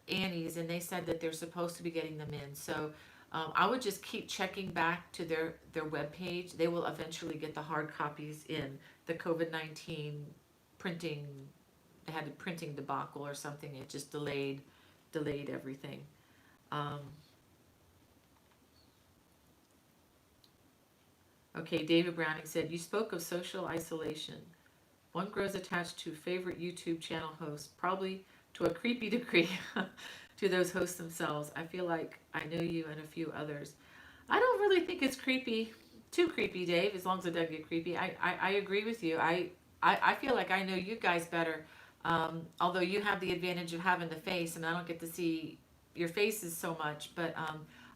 Annie's, and they said that they're supposed to be getting them in. So I would just keep checking back to their webpage. They will eventually get the hard copies in. The COVID-19 printing, they had a printing debacle or something. It just delayed everything. Um, okay, David Browning said, you spoke of social isolation. One grows attached to favorite YouTube channel hosts, probably to a creepy degree to those hosts themselves. I feel like I know you and a few others. I don't really think it's creepy, too creepy, Dave, as long as it doesn't get creepy. I agree with you. I feel like I know you guys better, although you have the advantage of having the face, and I don't get to see your faces so much. But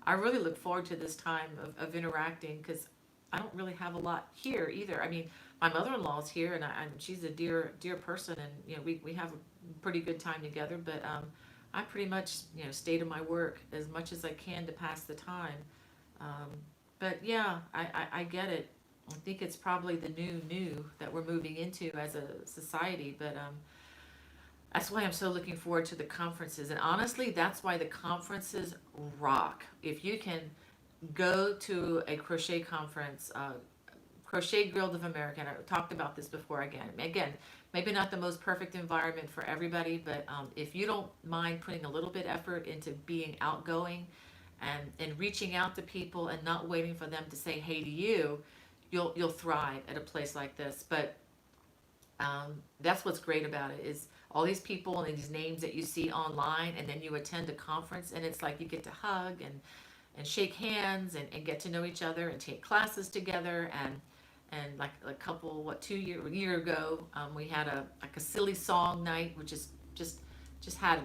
I really look forward to this time of interacting because I don't really have a lot here either. I mean, my mother-in-law's here, and she's a dear person, and we have a pretty good time together. But I pretty much stay to my work as much as I can to pass the time. Um, but yeah, I get it. I think it's probably the new that we're moving into as a society. But that's why I'm so looking forward to the conferences. And honestly, that's why the conferences rock. If you can go to a crochet conference, Crochet Guild of America, and I talked about this before again, maybe not the most perfect environment for everybody, but if you don't mind putting a little bit effort into being outgoing and reaching out to people and not waiting for them to say hey to you, you'll thrive at a place like this. But that's what's great about it is all these people and these names that you see online, and then you attend a conference, and it's like you get to hug and shake hands and get to know each other and take classes together. And like a couple, a year ago, we had a silly song night, which is just had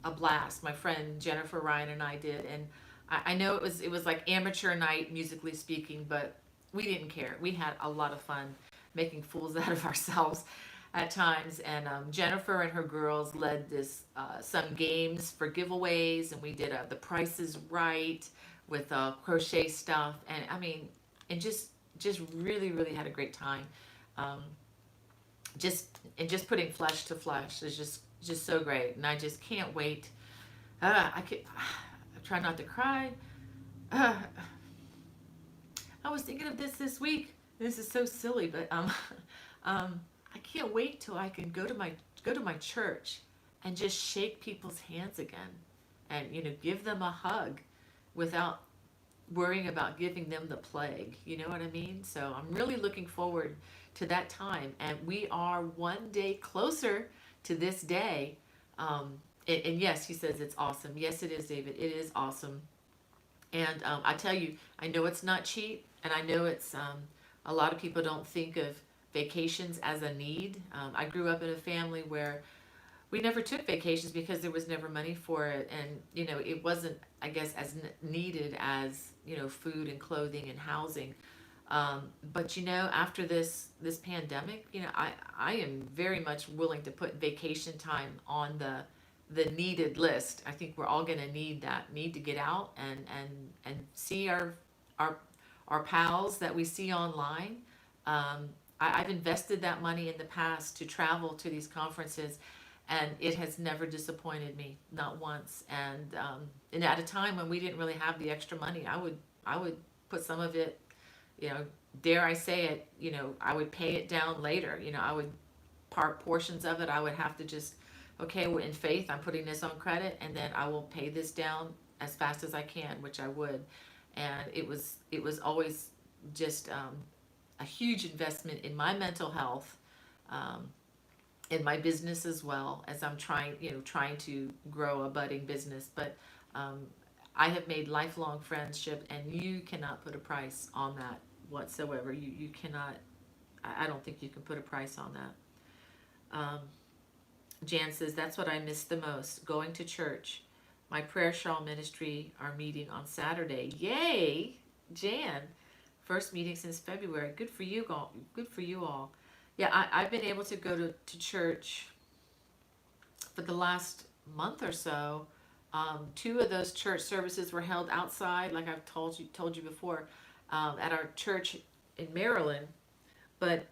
a blast. My friend Jennifer Ryan and I did, and I know it was like amateur night musically speaking, but we didn't care. We had a lot of fun making fools out of ourselves at times. And Jennifer and her girls led this some games for giveaways, and we did the Price is Right with crochet stuff, and I mean, and just really had a great time. Um, just putting flesh to flesh is just so great, and I just can't wait. I try not to cry. Uh, I was thinking of this week. This is so silly, but I can't wait till I can go to my church and just shake people's hands again, and give them a hug without worrying about giving them the plague. You know what I mean? So I'm really looking forward to that time, and we are one day closer to this day. And yes, he says it's awesome. Yes, it is, David. It is awesome. And I tell you, I know it's not cheap, and I know it's a lot of people don't think of vacations as a need. I grew up in a family where we never took vacations because there was never money for it, and it wasn't, I guess, as needed as food and clothing and housing. But after this pandemic, I am very much willing to put vacation time on the needed list. I think we're all going to need to get out and see our pals that we see online. I've invested that money in the past to travel to these conferences, and it has never disappointed me, not once. And at a time when we didn't really have the extra money, I would put some of it, dare I say it, I would pay it down later. I would part portions of it. I would have to just, okay, well, in faith, I'm putting this on credit, and then I will pay this down as fast as I can, which I would. And it was always just a huge investment in my mental health, in my business as well, as I'm trying to grow a budding business. But I have made lifelong friendship, and you cannot put a price on that whatsoever. You cannot. I don't think you can put a price on that. Jan says, that's what I miss the most, going to church. My prayer shawl ministry are meeting on Saturday. Yay, Jan. First meeting since February. Good for you all. Good for you all. Yeah, I've been able to go to church for the last month or so. Two of those church services were held outside, like I've told you before, at our church in Maryland. But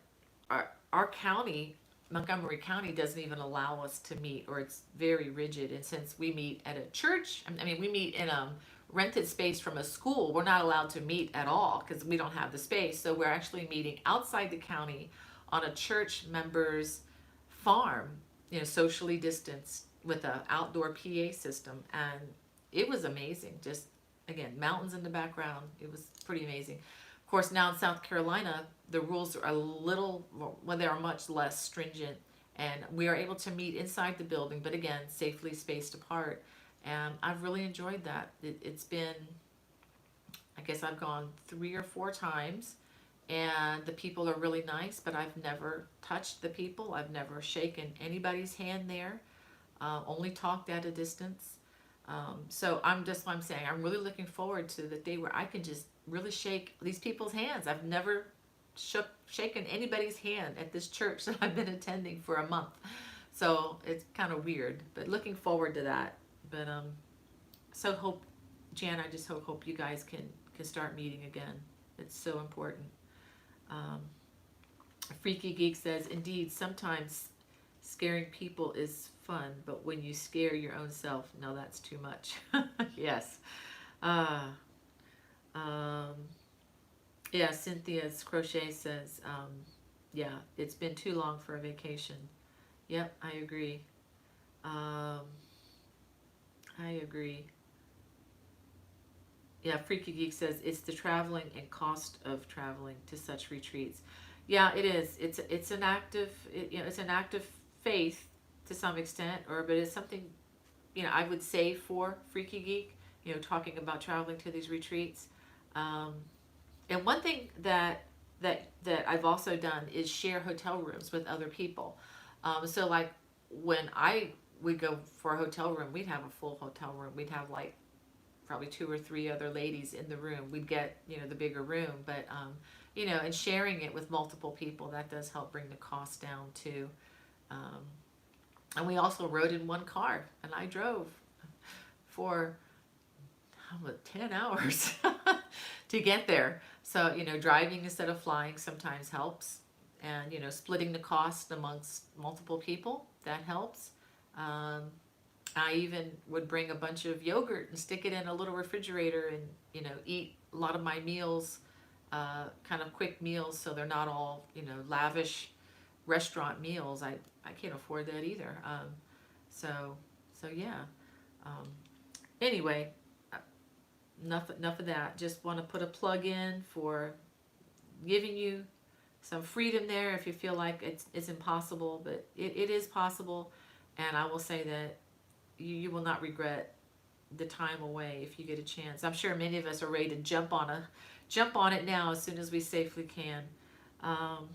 our county, Montgomery County, doesn't even allow us to meet, or it's very rigid. And since we meet at a church, I mean, we meet in a rented space from a school, we're not allowed to meet at all because we don't have the space. So we're actually meeting outside the county on a church member's farm, socially distanced with an outdoor PA system. And it was amazing. Just, again, mountains in the background. It was pretty amazing. Of course, now in South Carolina, the rules are they are much less stringent, and we are able to meet inside the building, but again, safely spaced apart. And I've really enjoyed that. It's been, I guess I've gone 3 or 4 times, and the people are really nice, but I've never touched the people. I've never shaken anybody's hand there, only talked at a distance. So that's what I'm saying. I'm really looking forward to the day where I can just really shake these people's hands. I've never shaken anybody's hand at this church that I've been attending for a month. So it's kind of weird, but looking forward to that. But so hope, Jan, I just hope you guys can start meeting again. It's so important. Um, Freaky Geek says, indeed, sometimes scaring people is fun, but when you scare your own self, no, that's too much. Yes. Uh, um, yeah, Cynthia's Crochet says, yeah, it's been too long for a vacation. Yep, I agree. Um, I agree. Yeah, Freaky Geek says it's the traveling and cost of traveling to such retreats. Yeah, it is. It's an active, it's an act of faith to some extent, but it's something, I would say for Freaky Geek, talking about traveling to these retreats. Um, and one thing that I've also done is share hotel rooms with other people. So like when I would go for a hotel room, we'd have a full hotel room. We'd have like probably two or three other ladies in the room. We'd get, the bigger room, but, and sharing it with multiple people, that does help bring the cost down too. Um, and we also rode in one car, and I drove for 10 hours to get there. So, driving instead of flying sometimes helps. And, splitting the cost amongst multiple people, that helps. I even would bring a bunch of yogurt and stick it in a little refrigerator and, eat a lot of my meals, kind of quick meals, so they're not all, lavish restaurant meals. I can't afford that either. So, so yeah. Um, anyway, enough of that. Just want to put a plug in for giving you some freedom there if you feel like it's impossible, but it is possible. And I will say that you will not regret the time away if you get a chance. I'm sure many of us are ready to jump on it now as soon as we safely can. Um,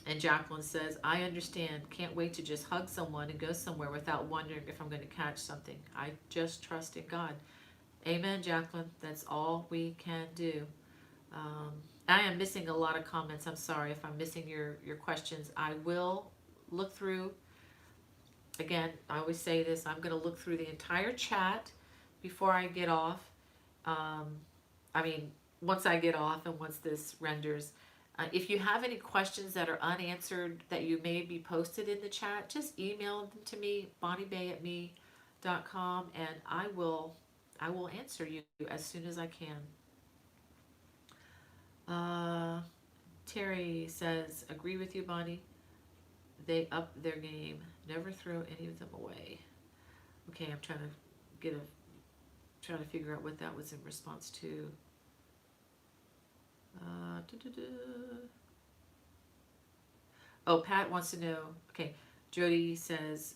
and Jacqueline says, I understand. Can't wait to just hug someone and go somewhere without wondering if I'm going to catch something. I just trust in God. Amen, Jacqueline. That's all we can do. I am missing a lot of comments. I'm sorry if I'm missing your questions. I will look through. Again, I always say this. I'm going to look through the entire chat before I get off. Once I get off and once this renders. If you have any questions that are unanswered that you may be posted in the chat, just email them to me, bonniebay@me.com, and I will answer you as soon as I can. Terry says, agree with you, Bonnie. They up their game. Never throw any of them away. Okay, I'm trying to figure out what that was in response to. Oh, Pat wants to know. Okay, Jody says,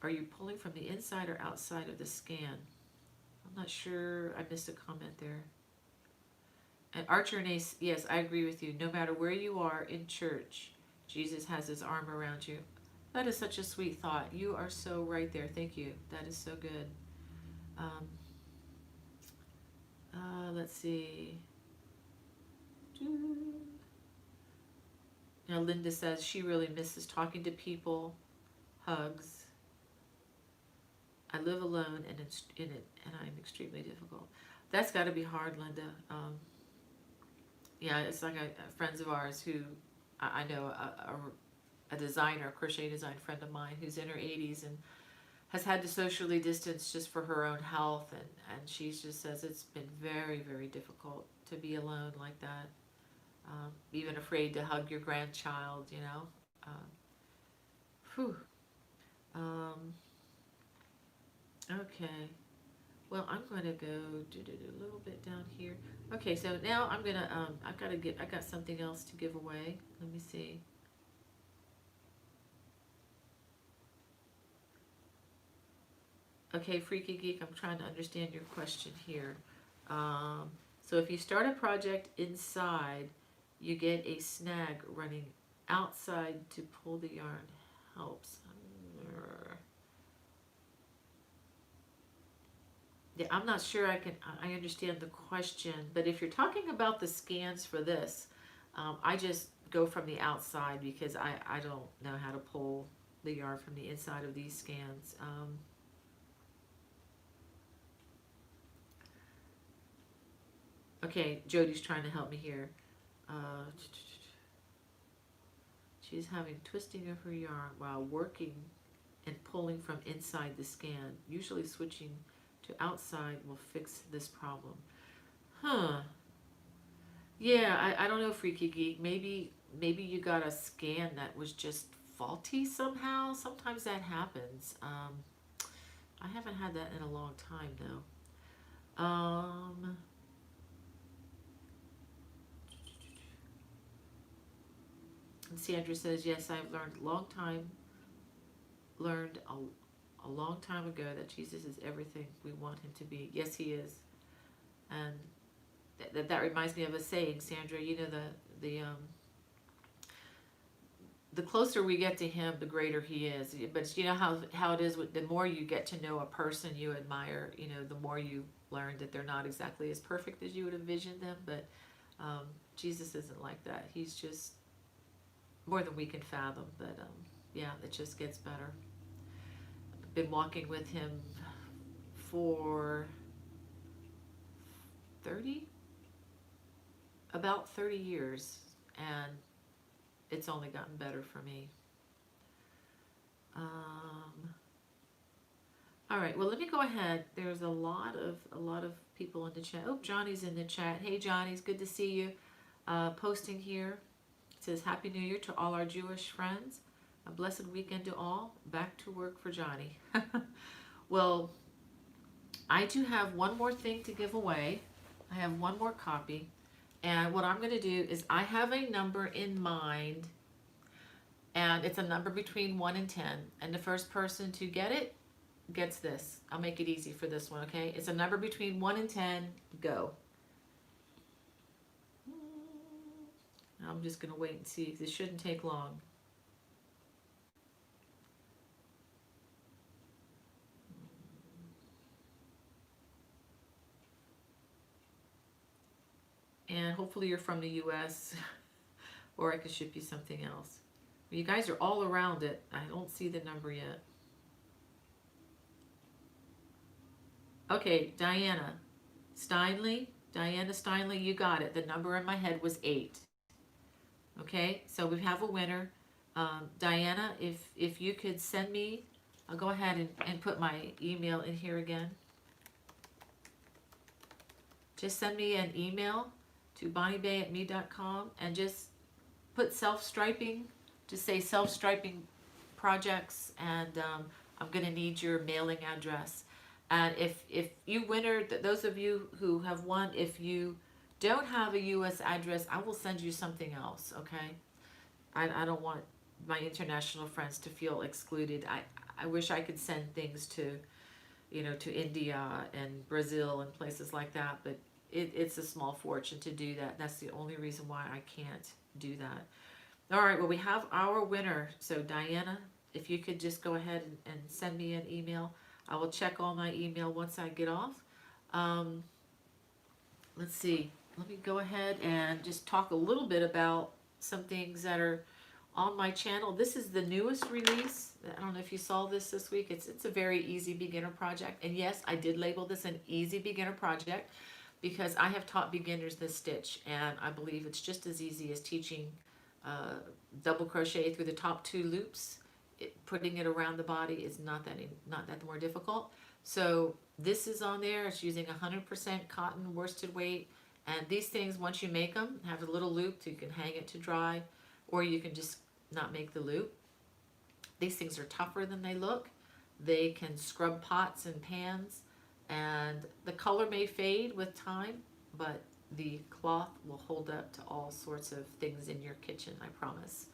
are you pulling from the inside or outside of the scan? I'm not sure. I missed a comment there. And Archer and Ace, yes, I agree with you. No matter where you are in church, Jesus has his arm around you. That is such a sweet thought. You are so right there. Thank you. That is so good. Let's see. Now Linda says she really misses talking to people. Hugs. I live alone and and I'm extremely difficult. That's got to be hard, Linda. Yeah, it's like friends of ours who I know a designer, a crochet design friend of mine who's in her 80s and has had to socially distance just for her own health, and she just says it's been very, very difficult to be alone like that. Even afraid to hug your grandchild, Whew. Okay. Well, I'm going to go do a little bit down here. Okay, so now I'm going to, I got something else to give away. Let me see. Okay, Freaky Geek, I'm trying to understand your question here. So if you start a project inside, you get a snag running outside to pull the yarn. Helps. Yeah, I'm not sure I understand the question, but if you're talking about the scans for this, I just go from the outside because I don't know how to pull the yarn from the inside of these scans. Okay, Jody's trying to help me here. Uh, she's having twisting of her yarn while working and pulling from inside the scan. Usually switching to outside will fix this problem. Huh. Yeah, I don't know, Freaky Geek. Maybe you got a scan that was just faulty somehow. Sometimes that happens. I haven't had that in a long time though. And Sandra says, yes, I've learned a long time ago that Jesus is everything we want him to be. Yes, he is. And that reminds me of a saying, Sandra. You know the closer we get to him, the greater he is. But you know how it is with the more you get to know a person you admire, you know, the more you learn that they're not exactly as perfect as you would envision them. But Jesus isn't like that. He's just more than we can fathom. But yeah, it just gets better. I've been walking with him for 30, about 30 years, and it's only gotten better for me. All right, well, let me go ahead. There's a lot of people in the chat. Oh, Johnny's in the chat. Hey, Johnny, it's good to see you. Posting here. It says, Happy New Year to all our Jewish friends. A blessed weekend to all. Back to work for Johnny. Well, I do have one more thing to give away. I have one more copy. And what I'm going to do is I have a number in mind, and it's a number between 1 and 10. And the first person to get it gets this. I'll make it easy for this one, okay? It's a number between 1 and 10. Go. I'm just going to wait and see. This shouldn't take long. And hopefully you're from the US or I could ship you something else. You guys are all around it. I don't see the number yet. Okay, Diana Steinley, you got it. The number in my head was 8. Okay, so we have a winner. Diana, if you could send me, I'll go ahead and put my email in here again. Just send me an email to bonniebay@me.com and just put self-striping, just say self-striping projects, and I'm going to need your mailing address. And if you winner, those of you who have won, if you don't have a U.S. address, I will send you something else, okay? I don't want my international friends to feel excluded. I wish I could send things to, you know, to India and Brazil and places like that, but it's a small fortune to do that. That's the only reason why I can't do that. All right, well, we have our winner. So Diana, if you could just go ahead and send me an email. I will check all my email once I get off. Let's see. Let me go ahead and just talk a little bit about some things that are on my channel. This is the newest release. I don't know if you saw this week. It's a very easy beginner project. And yes, I did label this an easy beginner project because I have taught beginners this stitch, and I believe it's just as easy as teaching double crochet through the top 2 loops. Putting it around the body is not that more difficult. So this is on there. It's using 100% cotton worsted weight, and these things, once you make them, have a little loop so you can hang it to dry, or you can just not make the loop. These things are tougher than they look. They can scrub pots and pans, and the color may fade with time, but the cloth will hold up to all sorts of things in your kitchen, I promise.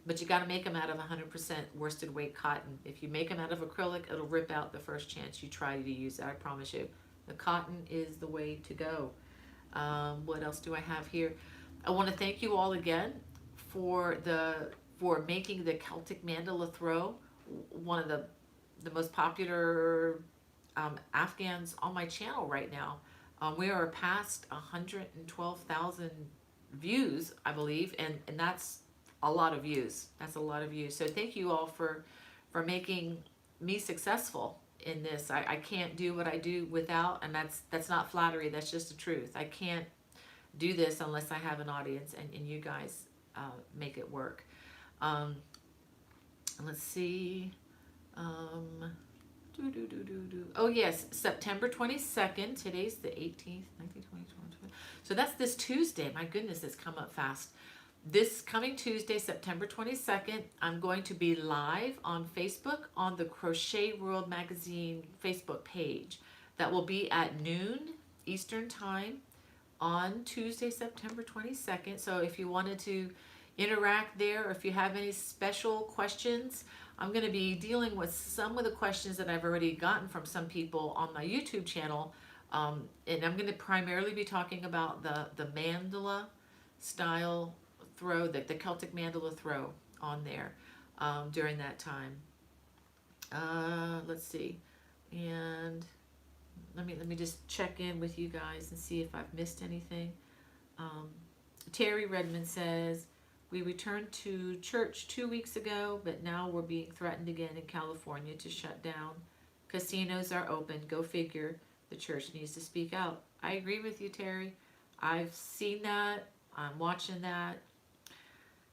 But you got to make them out of 100% worsted weight cotton. If you make them out of acrylic, it'll rip out the first chance you try to use it, I promise you. The cotton is the way to go. What else do I have here? I want to thank you all again for making the Celtic mandala throw one of the most popular Afghans on my channel right now. We are past 112,000 views, I believe, and that's a lot of views. That's a lot of views. So thank you all for making me successful in this. I can't do what I do without, and that's not flattery. That's just the truth. I can't do this unless I have an audience, and you guys make it work. Um, let's see. Um, Oh, yes, September 22nd. Today's the 18th, 19th, 20th, 20th. So that's this Tuesday. My goodness, it's come up fast. This coming Tuesday, September 22nd, I'm going to be live on Facebook on the Crochet World Magazine Facebook page. That will be at noon Eastern Time on Tuesday, September 22nd. So if you wanted to interact there, or if you have any special questions, I'm going to be dealing with some of the questions that I've already gotten from some people on my YouTube channel. And I'm going to primarily be talking about the mandala style throw, the Celtic mandala throw on there during that time. Let's see. And let me just check in with you guys and see if I've missed anything. Terry Redmond says, we returned to church 2 weeks ago, but now we're being threatened again in California to shut down. Casinos are open. Go figure. The church needs to speak out. I agree with you, Terry. I've seen that. I'm watching that.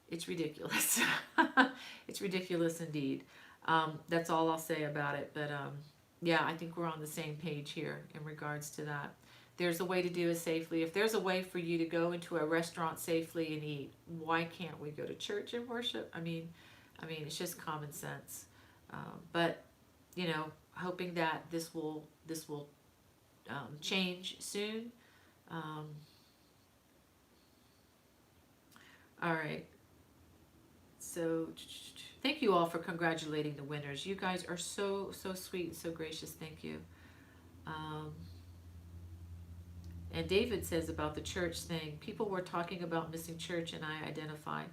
It's ridiculous. It's ridiculous indeed. That's all I'll say about it. But yeah, I think we're on the same page here in regards to that. There's a way to do it safely. If there's a way for you to go into a restaurant safely and eat, why can't we go to church and worship? I mean, it's just common sense. But you know, hoping that this will change soon. All right. So thank you all for congratulating the winners. You guys are so sweet and so gracious. Thank you. And David says about the church thing, people were talking about missing church and I identified.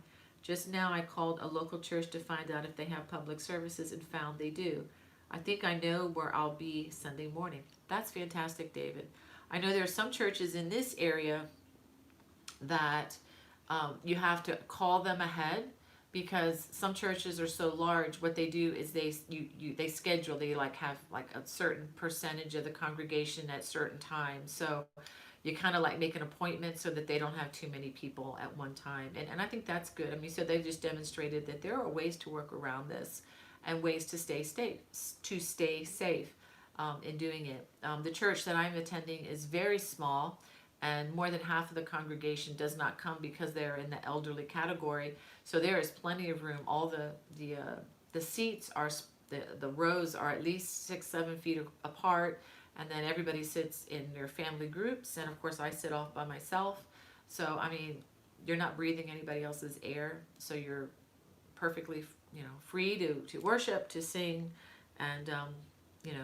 Just now I called a local church to find out if they have public services and found they do. I think I know where I'll be Sunday morning. That's fantastic, David. I know there are some churches in this area that you have to call them ahead, because some churches are so large. What they do is they schedule, they like have like a certain percentage of the congregation at certain times. So you kind of like make an appointment so that they don't have too many people at one time. And I think that's good. I mean, so they've just demonstrated that there are ways to work around this and ways to stay safe in doing it. The church that I'm attending is very small, and more than half of the congregation does not come because they're in the elderly category. So there is plenty of room. All the seats are, the rows are at least 6-7 feet apart, and then everybody sits in their family groups, and of course I sit off by myself. So I mean, you're not breathing anybody else's air, so you're perfectly free to worship, to sing, and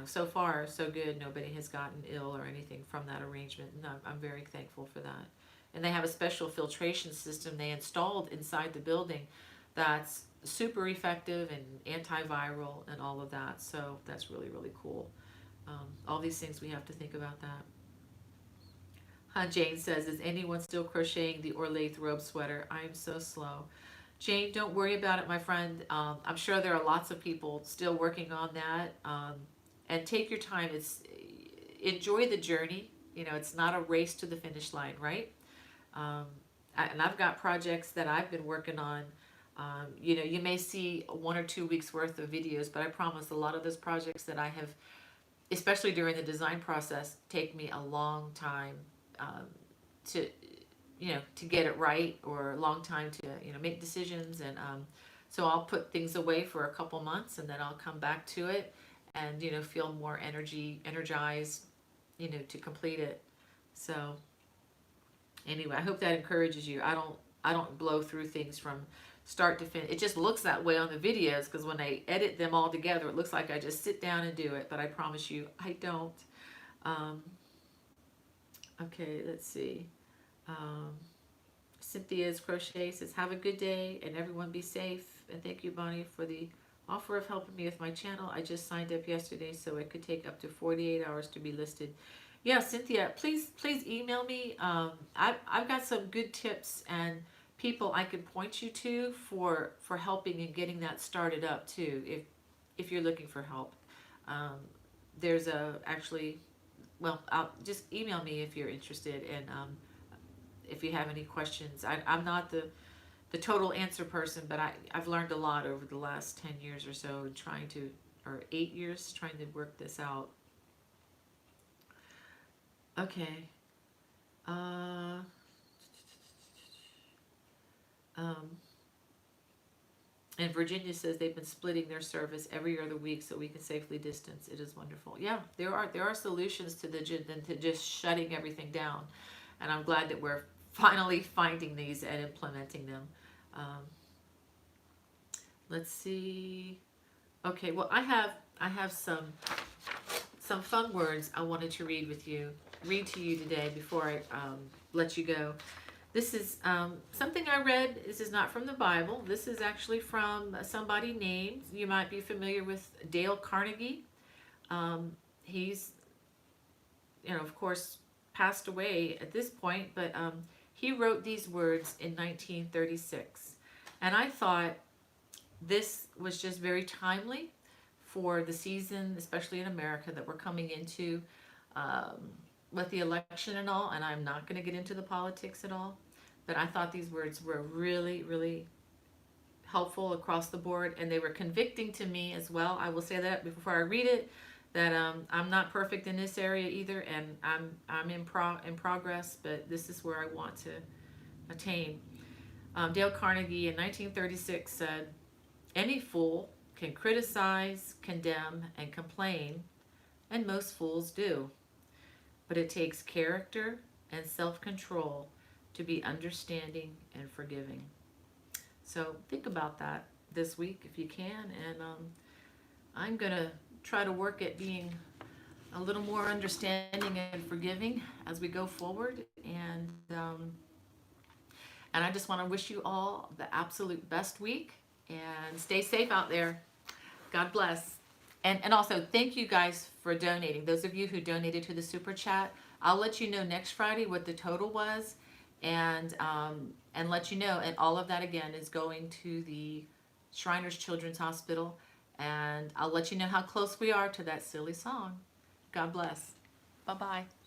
so far so good. Nobody has gotten ill or anything from that arrangement, and I'm very thankful for that. And they have a special filtration system they installed inside the building that's super effective and antiviral and all of that. So that's really, really cool. All these things, we have to think about that. Jane says, is anyone still crocheting the Orlaith robe sweater? I am so slow. Jane, don't worry about it, my friend. I'm sure there are lots of people still working on that. And take your time. Enjoy the journey. It's not a race to the finish line, right? And I've got projects that I've been working on. You may see 1 or 2 weeks worth of videos, but I promise a lot of those projects that I have, especially during the design process, take me a long time to get it right, or a long time to make decisions. And so I'll put things away for a couple months, and then I'll come back to it and feel more energized to complete it. So anyway, I hope that encourages you. I don't blow through things from start to finish. It just looks that way on the videos, because when I edit them all together, it looks like I just sit down and do it, but I promise you I don't. Okay, let's see. Cynthia's Crochet says, have a good day and everyone be safe, and thank you, Bonnie, for the Offer of helping me with my channel. I just signed up yesterday, so it could take up to 48 hours to be listed. Yeah, Cynthia, please email me. I've got some good tips and people I could point you to for helping and getting that started up too. If you're looking for help, um, there's a actually, well, just email me if you're interested, and if you have any questions. I'm not the total answer person, but I've learned a lot over the last 10 years or so trying to, or 8 years trying to work this out. Okay. Uh, um, and Virginia says they've been splitting their service every other week so we can safely distance. It is wonderful. Yeah, there are solutions to than to just shutting everything down, and I'm glad that we're finally finding these and implementing them. Um, let's see. Okay, well I have some fun words I wanted to read to you today before I let you go. This is something I read. This is not from the Bible. This is actually from somebody named, you might be familiar with, Dale Carnegie. He's, of course, passed away at this point, but he wrote these words in 1936. And I thought this was just very timely for the season, especially in America, that we're coming into with the election and all. And I'm not going to get into the politics at all, but I thought these words were really, really helpful across the board, and they were convicting to me as well. I will say that before I read it, that I'm not perfect in this area either, and I'm in progress, but this is where I want to attain. Dale Carnegie in 1936 said, "Any fool can criticize, condemn, and complain, and most fools do. But it takes character and self-control to be understanding and forgiving." So think about that this week if you can, and I'm going to try to work at being a little more understanding and forgiving as we go forward. And I just want to wish you all the absolute best week, and stay safe out there. God bless. And also, thank you guys for donating. Those of you who donated to the Super Chat, I'll let you know next Friday what the total was, and let you know. And all of that, again, is going to the Shriners Children's Hospital. And I'll let you know how close we are to that silly song. God bless. Bye-bye.